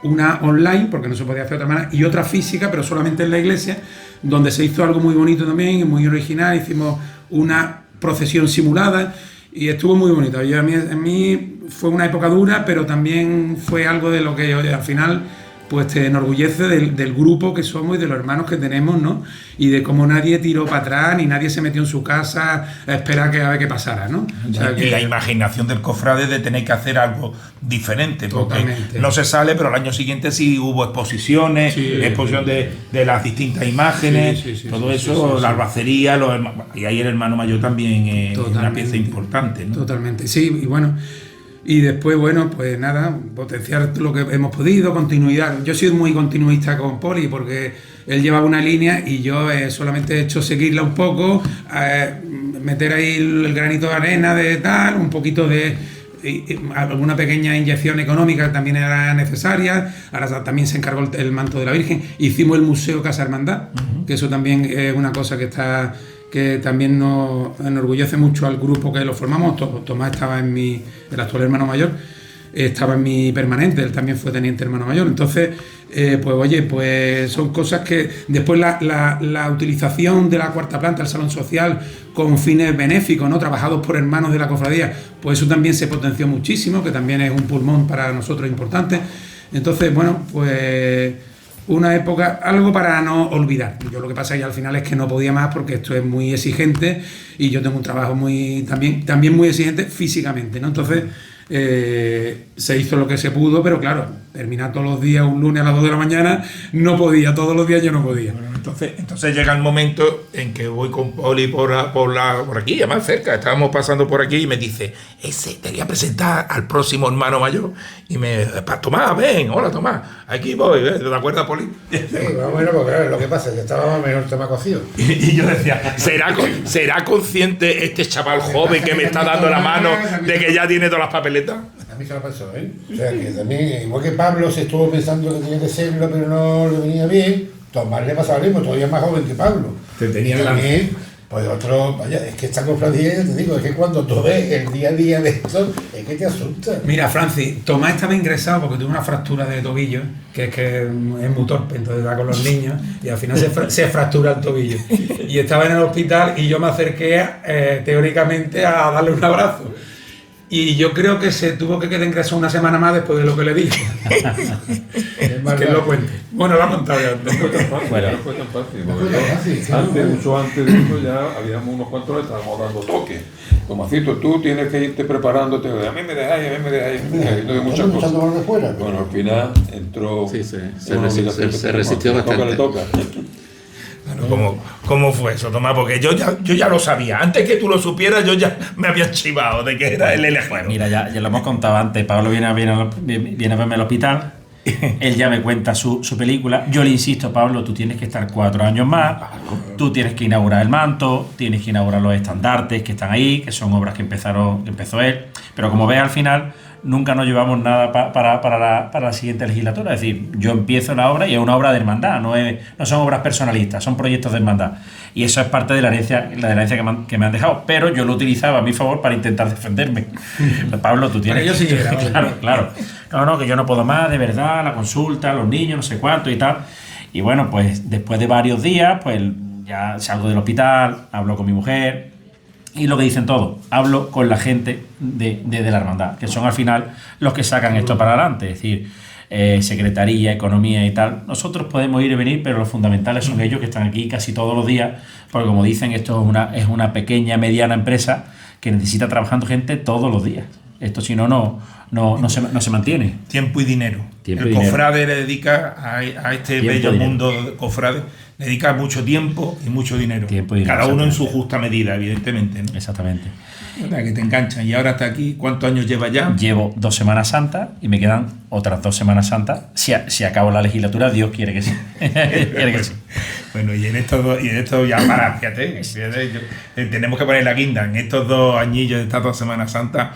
una online, porque no se podía hacer de otra manera, y otra física, pero solamente en la iglesia, donde se hizo algo muy bonito también y muy original. Hicimos una procesión simulada y estuvo muy bonito. A mí fue una época dura, pero también fue algo de lo que al final pues te enorgullece del grupo que somos y de los hermanos que tenemos, ¿no? Y de cómo nadie tiró para atrás ni nadie se metió en su casa a esperar a ver qué pasara, ¿no? O sea, y la imaginación del cofrade de tener que hacer algo diferente, porque no se sale, pero al año siguiente sí hubo exposiciones, exposición de las distintas imágenes, todo eso, la albacería, y ahí el hermano mayor también es una pieza importante, ¿no? Totalmente, sí, y bueno. Y después, bueno, pues nada, potenciar lo que hemos podido, continuidad. Yo he sido muy continuista con Poli porque él llevaba una línea y yo solamente he hecho seguirla un poco, meter ahí el granito de arena de tal, un poquito de alguna pequeña inyección económica que también era necesaria. Ahora también se encargó el manto de la Virgen. Hicimos el Museo Casa Hermandad, que eso también es una cosa que también nos enorgullece mucho al grupo que lo formamos. Tomás estaba el actual hermano mayor, estaba en mi permanente, él también fue teniente hermano mayor. Entonces, pues son cosas que después la utilización de la cuarta planta, el salón social, con fines benéficos, ¿no? Trabajados por hermanos de la cofradía, pues eso también se potenció muchísimo, que también es un pulmón para nosotros importante. Entonces, bueno, pues una época, algo para no olvidar. Yo lo que pasa al final es que no podía más, porque esto es muy exigente y yo tengo un trabajo también muy exigente físicamente, ¿no? Entonces se hizo lo que se pudo, pero claro, terminar todos los días un lunes a las 2 de la mañana no podía, todos los días yo no podía. Bueno, entonces llega el momento en que voy con Poli por aquí, ya más cerca, estábamos pasando por aquí y me dice, te voy a presentar al próximo hermano mayor, y Tomás, ven, hola Tomás, aquí voy, ¿te acuerdas, Poli? Sí, bueno, porque lo que pasa es que estaba más o menos el tema cocido. Y yo decía, ¿será consciente este chaval joven que me está dando la mano de que ya tiene todas las papeletas? A mí se lo pasó, ¿eh? O sea, que también, igual que Pablo se estuvo pensando que tenía que serlo, pero no le venía bien, Tomás le pasaba lo mismo, todavía más joven que Pablo. Te tenía también, pues otro, vaya, es que esta cofradía, te digo, es que cuando tú ves el día a día de esto, es que te asusta. Mira, Francis, Tomás estaba ingresado porque tuvo una fractura de tobillo, que es muy torpe, entonces va con los niños y al final se fractura el tobillo. Y estaba en el hospital y yo me acerqué teóricamente a darle un abrazo. Y yo creo que se tuvo que quedar ingresado una semana más después de lo que le dije. Que lo cuente. Bueno, lo ha contado ya. No fue tan fácil. Mucho antes de eso ya habíamos unos cuantos le estábamos dando toques. Tomacito, tú tienes que irte preparándote. A mí me dejáis. No hay muchas cosas. Bueno, al final entró. Sí, se resistió bastante. Toca. Bueno, ¿cómo fue eso, Tomás? Porque yo ya lo sabía. Antes que tú lo supieras, yo ya me había chivado de que era el elefante. Mira, ya lo hemos contado antes. Pablo viene a verme al hospital. Él ya me cuenta su película. Yo le insisto, Pablo, tú tienes que estar 4 años más. Tú tienes que inaugurar el manto, tienes que inaugurar los estandartes que están ahí, que son obras que empezó él. Pero como ves, al final nunca nos llevamos nada para la siguiente legislatura. Es decir, yo empiezo la obra y es una obra de hermandad, no son obras personalistas, son proyectos de hermandad. Y eso es parte de la herencia que me han dejado. Pero yo lo utilizaba a mi favor para intentar defenderme. Pablo, tú tienes... Yo sí claro. No, que yo no puedo más, de verdad, la consulta, los niños, no sé cuánto y tal. Y bueno, pues después de varios días, pues ya salgo del hospital, hablo con mi mujer... Y lo que dicen todos, hablo con la gente de la hermandad, que son al final los que sacan esto para adelante, es decir, secretaría, economía y tal. Nosotros podemos ir y venir, pero los fundamentales son ellos, que están aquí casi todos los días, porque como dicen, esto es una pequeña, mediana empresa que necesita trabajando gente todos los días. Esto si no se mantiene. Tiempo y dinero. El cofrade le dedica a este bello mundo de cofrade, le dedica mucho tiempo y mucho dinero. Cada uno en su justa medida, evidentemente, ¿no? Exactamente. Que te enganchan. Y ahora hasta aquí, ¿cuántos años llevas ya? Llevo 2 Semanas Santas y me quedan otras 2 Semanas Santas. Si acabo la legislatura, Dios quiere que sí. Bueno, y en estos ya para, fíjate, tenemos que poner la guinda en estos 2 añillos de estas 2 Semanas Santas.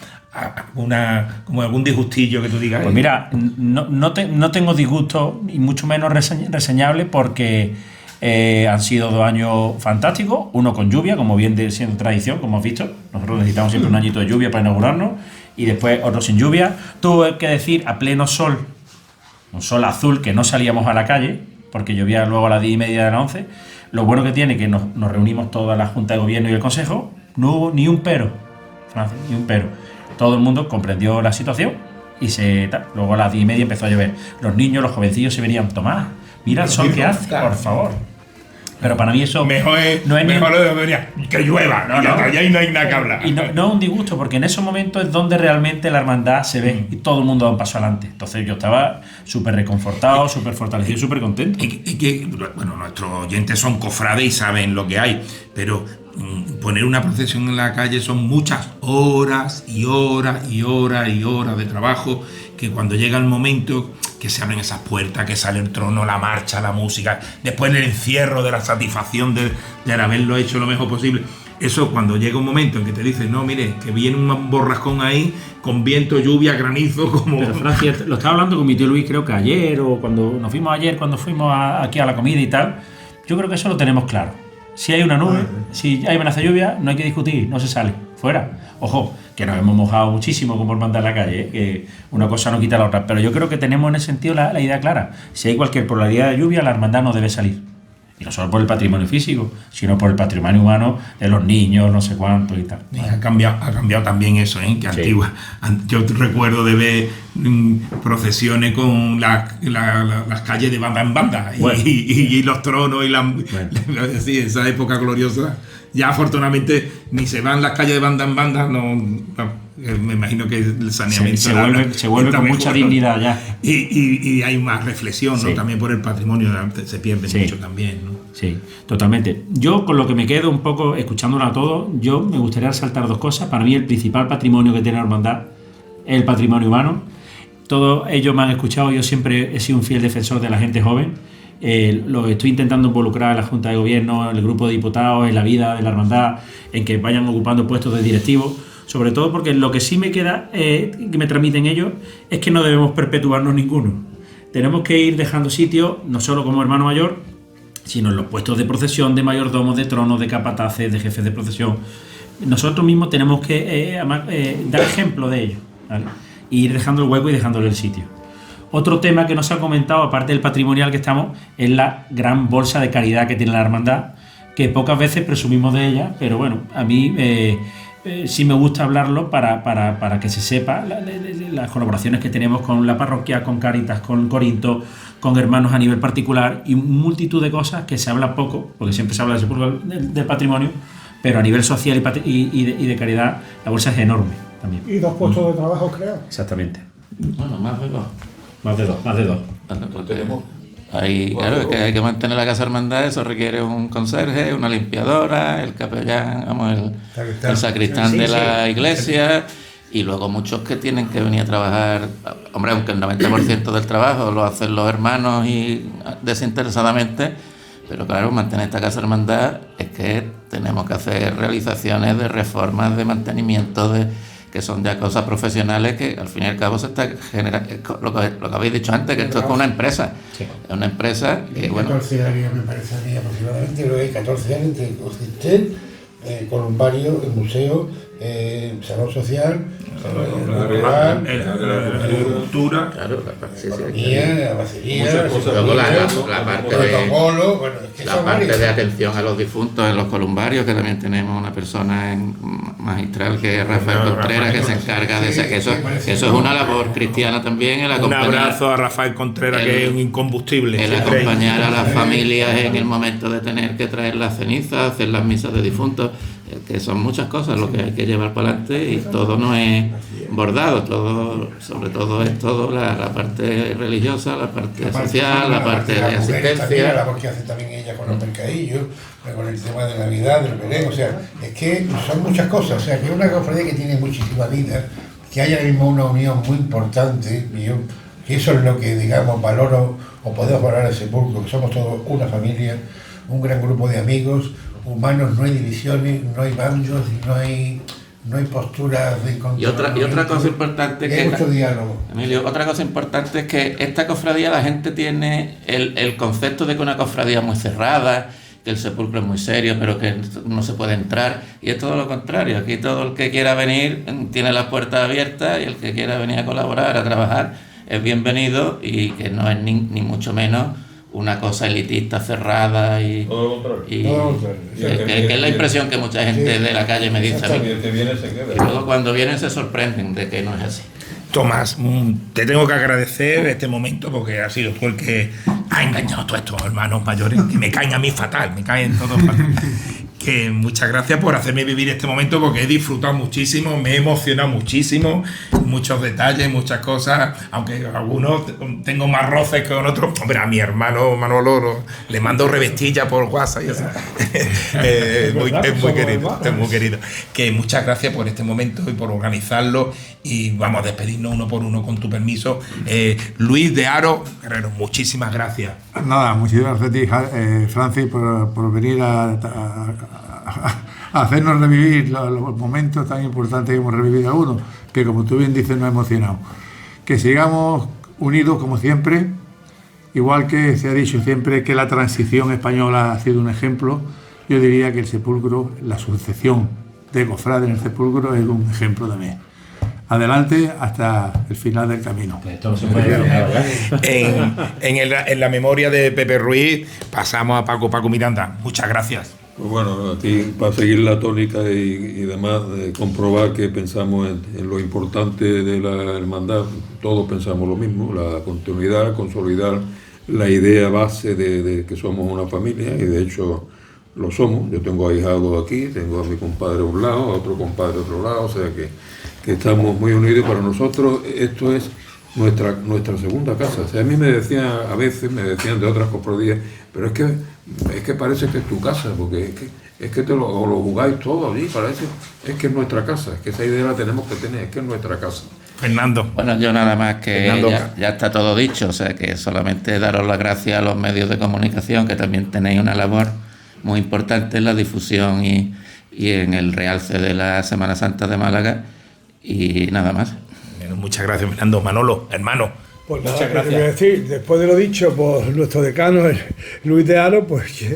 Como algún disgustillo que tú digas. Pues mira, no tengo disgusto y mucho menos reseñable, porque han sido 2 años fantásticos, uno con lluvia, como viene siendo tradición, como has visto. Nosotros necesitamos siempre un añito de lluvia para inaugurarnos, y después otro sin lluvia. Tuve que decir a pleno sol, un sol azul, que no salíamos a la calle porque llovía luego a las 10:30 de las 11. Lo bueno que tiene que nos reunimos toda la Junta de Gobierno y el Consejo, no hubo ni un pero, Francis, ni un pero. Todo el mundo comprendió la situación y luego a las 10:30 empezó a llover. Los niños, los jovencillos se verían, Tomás, mira el sol que hace, por favor. Pero para mí eso mejor lo de que llueva, y ahí no hay nada que hablar. Y no es un disgusto, porque en esos momentos es donde realmente la hermandad se ve y todo el mundo da un paso adelante. Entonces yo estaba súper reconfortado, súper fortalecido, súper contento. Y que, bueno, nuestros oyentes son cofrades y saben lo que hay, pero poner una procesión en la calle son muchas horas y horas y horas y horas de trabajo, que cuando llega el momento que se abren esas puertas, que sale el trono, la marcha, la música, después el encierro de la satisfacción de haberlo hecho lo mejor posible, eso cuando llega un momento en que te dicen, no, mire, que viene un borrascón ahí, con viento, lluvia, granizo, como... Pero Francia, lo estaba hablando con mi tío Luis, creo que ayer, o cuando fuimos aquí a la comida y tal, yo creo que eso lo tenemos claro. Si hay una nube, si hay amenaza de lluvia, no hay que discutir, no se sale, fuera. Ojo, que nos hemos mojado muchísimo como hermandad en la calle, que una cosa no quita la otra, pero yo creo que tenemos en ese sentido la idea clara. Si hay cualquier probabilidad de lluvia, la hermandad no debe salir. Y no solo por el patrimonio físico, sino por el patrimonio humano de los niños, no sé cuántos y tal. Ha cambiado también eso, que antigua. Yo recuerdo de ver procesiones con las calles de banda en banda, bueno, y los tronos y sí, esa época gloriosa. Ya afortunadamente ni se van las calles de banda en banda, me imagino que el saneamiento se vuelve con mucha dignidad ya. Y hay más reflexión, ¿no? También por el patrimonio se pierde mucho también, ¿no? Sí, totalmente. Yo con lo que me quedo un poco escuchándolo a todos, yo me gustaría resaltar dos cosas. Para mí el principal patrimonio que tiene la hermandad es el patrimonio humano. Todos ellos me han escuchado, yo siempre he sido un fiel defensor de la gente joven. Lo estoy intentando involucrar en la Junta de Gobierno, en el grupo de diputados, en la vida de la hermandad, en que vayan ocupando puestos de directivos, sobre todo porque lo que sí me queda que me transmiten ellos es que no debemos perpetuarnos ninguno. Tenemos que ir dejando sitio, no solo como hermano mayor, sino en los puestos de procesión, de mayordomos, de tronos, de capataces, de jefes de procesión. Nosotros mismos tenemos que dar ejemplo de ello, ¿vale? Y ir dejando el hueco y dejándole el sitio. Otro tema que no se ha comentado, aparte del patrimonial que estamos, es la gran bolsa de caridad que tiene la hermandad, que pocas veces presumimos de ella, pero bueno, a mí sí me gusta hablarlo para que se sepa las colaboraciones que tenemos con la parroquia, con Cáritas, con Corinto, con hermanos a nivel particular y multitud de cosas que se habla poco, porque siempre se habla del patrimonio, pero a nivel social y de caridad la bolsa es enorme también. Y 2 puestos de trabajo creados. Exactamente. Bueno, más de 2. Más de dos. Claro, es que hay que mantener la casa hermandad, eso requiere un conserje, una limpiadora, el capellán, el sacristán de la iglesia, y luego muchos que tienen que venir a trabajar. Hombre, aunque el 90% del trabajo lo hacen los hermanos y desinteresadamente, pero claro, mantener esta casa hermandad es que tenemos que hacer realizaciones de reformas, de mantenimiento, que son ya cosas profesionales que al fin y al cabo se está generando, lo que habéis dicho antes, que esto es una empresa. Sí. Es una empresa que, 14 años me parece a mí aproximadamente, creo que hay 14 años entre Consistent, columbario, el museo, salón social, cultura, la bacería, luego la parte de atención a los difuntos en los columbarios, que también tenemos una persona magistral que es Rafael Contreras, que se encarga de eso es una labor cristiana también, el acompañar, un abrazo a Rafael Contreras, que es un incombustible, el acompañar a las familias en el momento de tener que traer las cenizas, hacer las misas de difuntos, que son muchas cosas lo que hay que llevar para adelante, y todo no es bordado, sobre todo es todo la parte religiosa, la parte social, la parte de asistencia. La labor que hace también ella con los mercadillos, con el tema de Navidad, del Belén, o sea, es que son muchas cosas, o sea, que es una cofradía que tiene muchísima vida, que hay ahora mismo una unión muy importante, que eso es lo que, digamos, valoro o podemos valorar el sepulcro, que somos todos una familia, un gran grupo de amigos humanos, no hay divisiones, no hay bandos, no hay posturas de y otra cosa importante que hay mucho diálogo. Emilio, otra cosa importante es que esta cofradía, la gente tiene el concepto de que una cofradía es muy cerrada, que el sepulcro es muy serio, pero que no se puede entrar, y es todo lo contrario. Aquí todo el que quiera venir tiene las puertas abiertas, y el que quiera venir a colaborar, a trabajar, es bienvenido, y que no es ni mucho menos una cosa elitista, cerrada, que es la impresión que mucha gente de la calle me dice a mí. Y luego cuando vienen se sorprenden de que no es así. Tomás, te tengo que agradecer este momento, porque has sido tú el que ha engañado a todos estos hermanos mayores, que me caen a mí fatal, me caen todos fatal. Que muchas gracias por hacerme vivir este momento, porque he disfrutado muchísimo, me he emocionado muchísimo, muchos detalles, muchas cosas, aunque algunos tengo más roces que con otros. Hombre, a mi hermano Manolo le mando revestilla por WhatsApp y eso. Es muy querido. Que muchas gracias por este momento y por organizarlo, y vamos a despedirnos uno por uno con tu permiso. Luis de Aro, Guerrero, muchísimas gracias. Nada, muchísimas gracias a ti, Francis, por venir hacernos revivir los momentos tan importantes que hemos revivido algunos, que como tú bien dices nos ha emocionado. Que sigamos unidos como siempre, igual que se ha dicho siempre que la transición española ha sido un ejemplo. Yo diría que el sepulcro, la sucesión de cofrades en el sepulcro es un ejemplo también. Adelante hasta el final del camino. Esto no se puede En la memoria de Pepe Ruiz pasamos a Paco Miranda. Muchas gracias. Pues bueno, aquí para seguir la tónica y demás, comprobar que pensamos en lo importante de la hermandad, todos pensamos lo mismo, la continuidad, consolidar la idea base de que somos una familia, y de hecho lo somos. Yo tengo ahijados aquí, tengo a mi compadre a un lado, a otro compadre a otro lado, o sea que estamos muy unidos. Para nosotros esto es nuestra segunda casa. O sea, a mí me decían de otras cofradías, pero es que parece que es tu casa, porque es que lo jugáis todo allí, parece, es que es nuestra casa, es que esa idea la tenemos que tener, es que es nuestra casa. Fernando. Bueno, yo nada más que ya está todo dicho, o sea que solamente daros las gracias a los medios de comunicación, que también tenéis una labor muy importante en la difusión y en el realce de la Semana Santa de Málaga, y nada más. Muchas gracias, Fernando. Manolo, hermano. Pues nada, muchas gracias. Voy a decir, después de lo dicho por nuestro decano, Luis de Haro, pues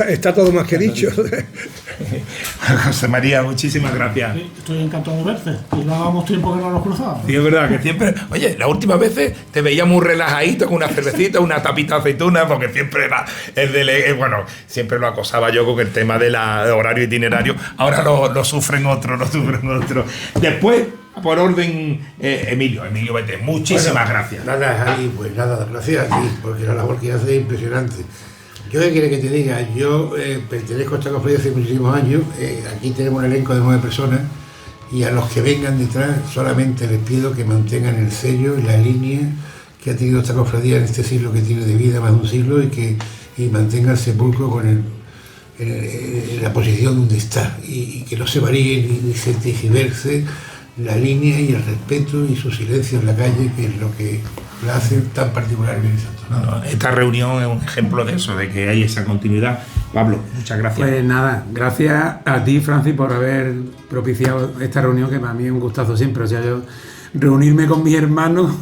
está todo más que dicho. José María, muchísimas gracias. Sí, estoy encantado de verte. Llevábamos tiempo que no nos cruzábamos. Sí, es verdad que siempre. Oye, las últimas veces te veía muy relajadito con una cervecita, una tapita de aceituna, porque siempre era bueno, siempre lo acosaba yo con el tema del horario itinerario. Ahora lo sufren otros, Después, por orden, Emilio, vete. Muchísimas gracias. Nada, Javi, pues nada, gracias a ti, porque la labor que haces es impresionante. Yo qué quiere que te diga, yo pertenezco a esta cofradía hace muchísimos años, aquí tenemos un elenco de 9 personas, y a los que vengan detrás solamente les pido que mantengan el sello y la línea que ha tenido esta cofradía en este siglo que tiene de vida, más de un siglo, y mantengan el sepulcro en la posición donde está, y que no se varíe ni se tergiverse la línea y el respeto y su silencio en la calle, que es lo que la hace tan particular bien santo. No, esta reunión es un ejemplo de eso, de que hay esa continuidad. Pablo, muchas gracias. Pues nada, gracias a ti, Francis, por haber propiciado esta reunión, que para mí es un gustazo siempre. O sea, yo reunirme con mis hermanos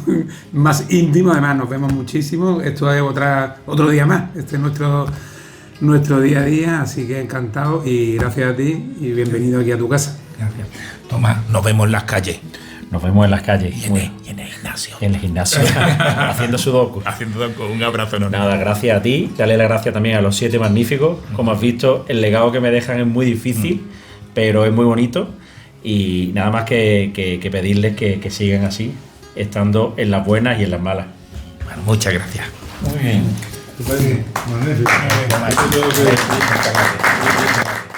más íntimos, además nos vemos muchísimo. Esto es otro día más, este es nuestro día a día, así que encantado y gracias a ti y bienvenido aquí a tu casa. Gracias. Tomás, nos vemos en las calles. Nos vemos en las calles. Y en el gimnasio. En el gimnasio. Haciendo sudoku. Un abrazo enorme. Nada, gracias a ti. Dale las gracias también a los 7 magníficos. Como has visto, el legado que me dejan es muy difícil, pero es muy bonito. Y nada más que pedirles que sigan así, estando en las buenas y en las malas. Bueno, muchas gracias. Muy bien. Magnífico. Muchas gracias.